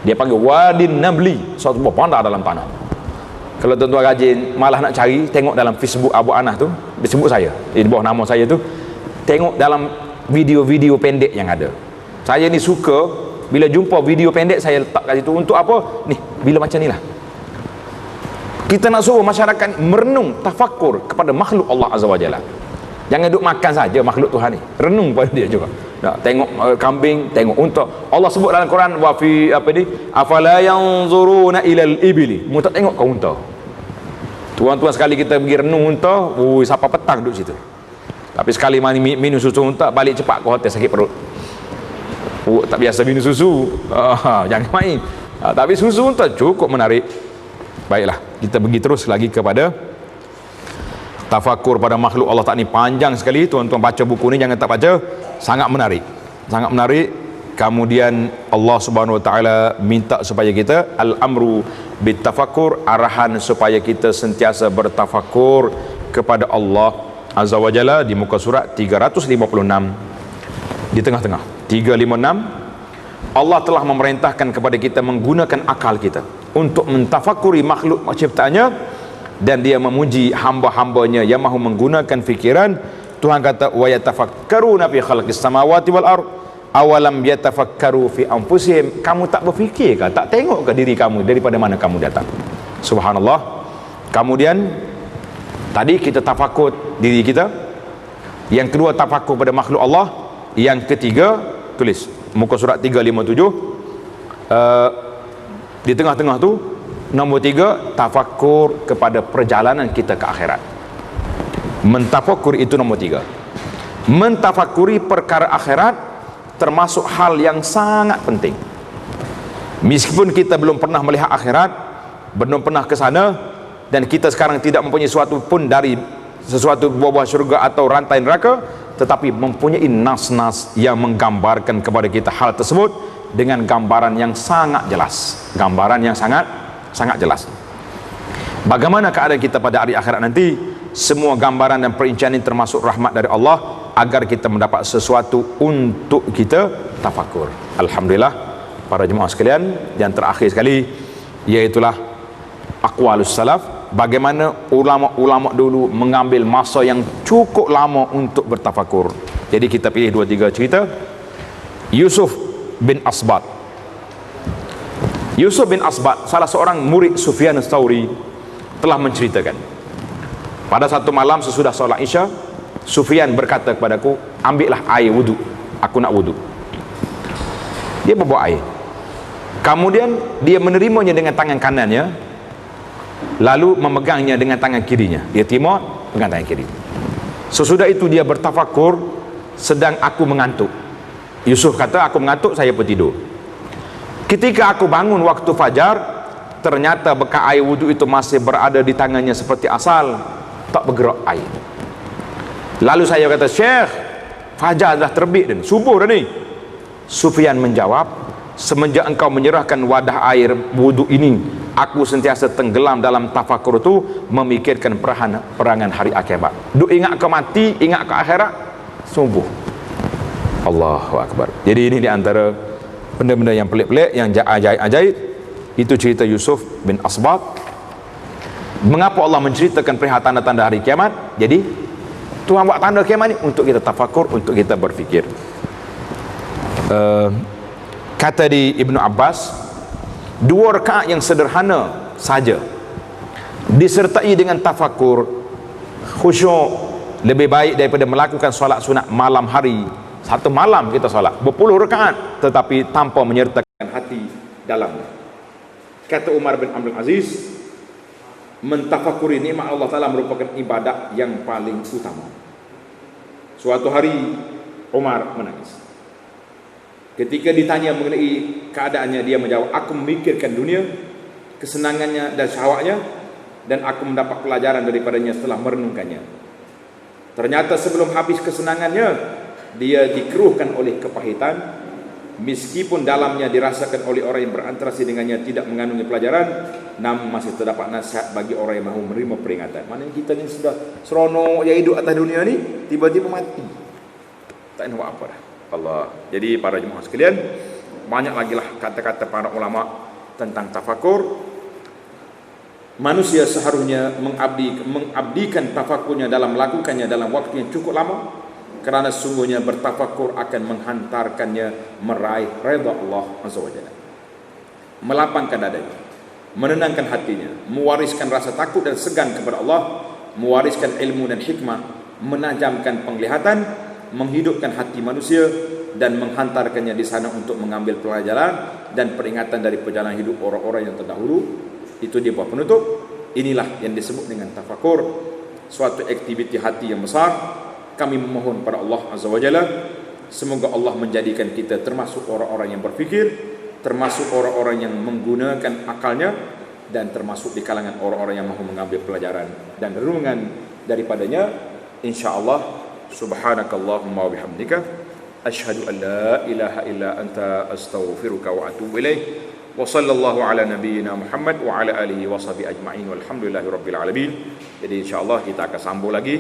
dia panggil wadin nabli, suatu buah bandar dalam tanah. Kalau tuan-tuan rajin malah nak cari, tengok dalam Facebook Abu Anas tu, disebut saya di bawah nama saya tu, tengok dalam video-video pendek yang ada. Saya ni suka bila jumpa video pendek, saya letak kat situ. Untuk apa? Ni, bila macam ni lah kita nak suruh masyarakat merenung, tafakur kepada makhluk Allah Azza wa Jalla. Jangan duduk makan saja makhluk Tuhan ni, renung pada dia juga. Tengok kambing, tengok unta. Allah sebut dalam Quran, wa fi apa ni, afala yanzuruna ilal ibli. Mu tak tengok ke unta? Tuan-tuan, sekali kita pergi renung unta, sampai petang duduk situ. Tapi sekali minum susu unta, balik cepat ke hotel, sakit perut. Tak biasa minum susu, jangan main. Tapi susu unta cukup menarik. Baiklah, kita pergi terus lagi kepada tafakur pada makhluk Allah tak ni, panjang sekali. Tuan-tuan baca buku ni, jangan tak baca, sangat menarik, sangat menarik. Kemudian Allah Subhanahu Wa Taala minta supaya kita al-amru bitafakur, arahan supaya kita sentiasa bertafakur kepada Allah Azza wa Jalla di muka surat 356 di tengah-tengah 356. Allah telah memerintahkan kepada kita menggunakan akal kita untuk mentafakuri makhluk ciptaannya, dan dia memuji hamba-hambanya yang mahu menggunakan fikiran. Tuhan kata, wa yatafakkaruna fi khalqis samawati wal ard awalam yatafakkaru fi anfusihim. Kamu tak berfikir ke, tak tengok ke diri kamu, daripada mana kamu datang? Subhanallah. Kemudian tadi kita tafakur diri kita, yang kedua tafakur pada makhluk Allah, yang ketiga tulis muka surat 357 di tengah-tengah tu. Nombor 3, tafakur kepada perjalanan kita ke akhirat. Mentafakur itu nombor 3. Mentafakuri perkara akhirat termasuk hal yang sangat penting. Meskipun kita belum pernah melihat akhirat, belum pernah ke sana, dan kita sekarang tidak mempunyai sesuatu pun dari sesuatu buah-buah syurga atau rantai neraka, tetapi mempunyai nas-nas yang menggambarkan kepada kita hal tersebut dengan gambaran yang sangat jelas. Gambaran yang sangat jelas. Bagaimana keadaan kita pada hari akhirat nanti? Semua gambaran dan perincian ini termasuk rahmat dari Allah agar kita mendapat sesuatu untuk kita tafakur. Alhamdulillah para jemaah sekalian, yang terakhir sekali iaitulah aqwalus salaf, bagaimana ulama-ulama dulu mengambil masa yang cukup lama untuk bertafakur. Jadi kita pilih 2-3 cerita. Yusuf bin Asbat. Yusuf bin Asbat, salah seorang murid Sufyan Ats-Tsauri, telah menceritakan, pada satu malam sesudah solat Isya, Sufyan berkata kepadaku, ambillah air wudu, aku nak wudu. Dia membawa air, kemudian dia menerimanya dengan tangan kanannya, lalu memegangnya dengan tangan kirinya. Dia terima, pegang tangan kiri. Sesudah itu dia bertafakur, sedang aku mengantuk. Yusuf kata, aku mengantuk, saya pun tidur. Ketika aku bangun waktu fajar, ternyata bekas air wudu itu masih berada di tangannya seperti asal. tak bergerak air. Lalu saya kata, Syekh, fajar dah terbit dan subuh dah ni. Sufyan menjawab, semenjak engkau menyerahkan wadah air wuduk ini, aku sentiasa tenggelam dalam tafakur itu, memikirkan perangan hari akibat. Duk ingat ke mati, ingat ke akhirat, subuh. Allahu Akbar. Jadi ini di antara benda-benda yang pelik-pelik, yang ajaib-ajaib. Itu cerita Yusuf bin Asbat. Mengapa Allah menceritakan perihal tanda-tanda hari kiamat? Jadi Tuhan buat tanda kiamat ni untuk kita tafakur, untuk kita berfikir. Kata di Ibnu Abbas, 2 rakaat yang sederhana saja disertai dengan tafakur, khusyuk, lebih baik daripada melakukan solat sunat malam hari. Satu malam kita solat berpuluh rakaat tetapi tanpa menyertakan hati dalamnya. Kata Umar bin Abdul Aziz, mentafakuri nikmat Allah Ta'ala merupakan ibadat yang paling utama. Suatu hari Umar menangis. Ketika ditanya mengenai keadaannya, dia menjawab, aku memikirkan dunia, kesenangannya dan syahwatnya, dan aku mendapat pelajaran daripadanya setelah merenungkannya. Ternyata sebelum habis kesenangannya, dia dikeruhkan oleh kepahitan, meskipun dalamnya dirasakan oleh orang yang berinteraksi dengannya tidak mengandungi pelajaran, namun masih terdapat nasihat bagi orang yang mahu menerima peringatan. Maknanya kita ni sudah seronok je hidup atas dunia ni, tiba-tiba mati, tak nak buat apa dah. Allah. Jadi para jemaah sekalian, banyak lagi lah kata-kata para ulama tentang tafakur. Manusia seharusnya mengabdikan tafakurnya dalam melakukannya dalam waktu yang cukup lama, kerana sungguhnya bertafakur akan menghantarkannya meraih redha Allah Azza wa Jalla, melapangkan dadanya, menenangkan hatinya, mewariskan rasa takut dan segan kepada Allah, mewariskan ilmu dan hikmah, menajamkan penglihatan, menghidupkan hati manusia, dan menghantarkannya di sana untuk mengambil pelajaran dan peringatan dari perjalanan hidup orang-orang yang terdahulu. Itu dia buah penutup. Inilah yang disebut dengan tafakur, suatu aktiviti hati yang besar. Kami memohon pada Allah Azza wa Jalla, semoga Allah menjadikan kita termasuk orang-orang yang berfikir, termasuk orang-orang yang menggunakan akalnya, dan termasuk di kalangan orang-orang yang mahu mengambil pelajaran dan renungan daripadanya. InsyaAllah. Subhanakallahumma wa bihamdika, asyhadu an la ilaha illa anta, astaghfiruka wa atubu ilaik. Wa sallallahu ala nabiyyina Muhammad wa ala alihi wa sahbihi ajma'in, walhamdulillahi rabbil alamin. Jadi insyaAllah kita akan sambung lagi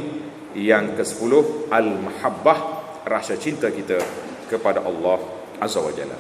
yang ke-10, al-mahabbah, rasa cinta kita kepada Allah Azza wa Jalla.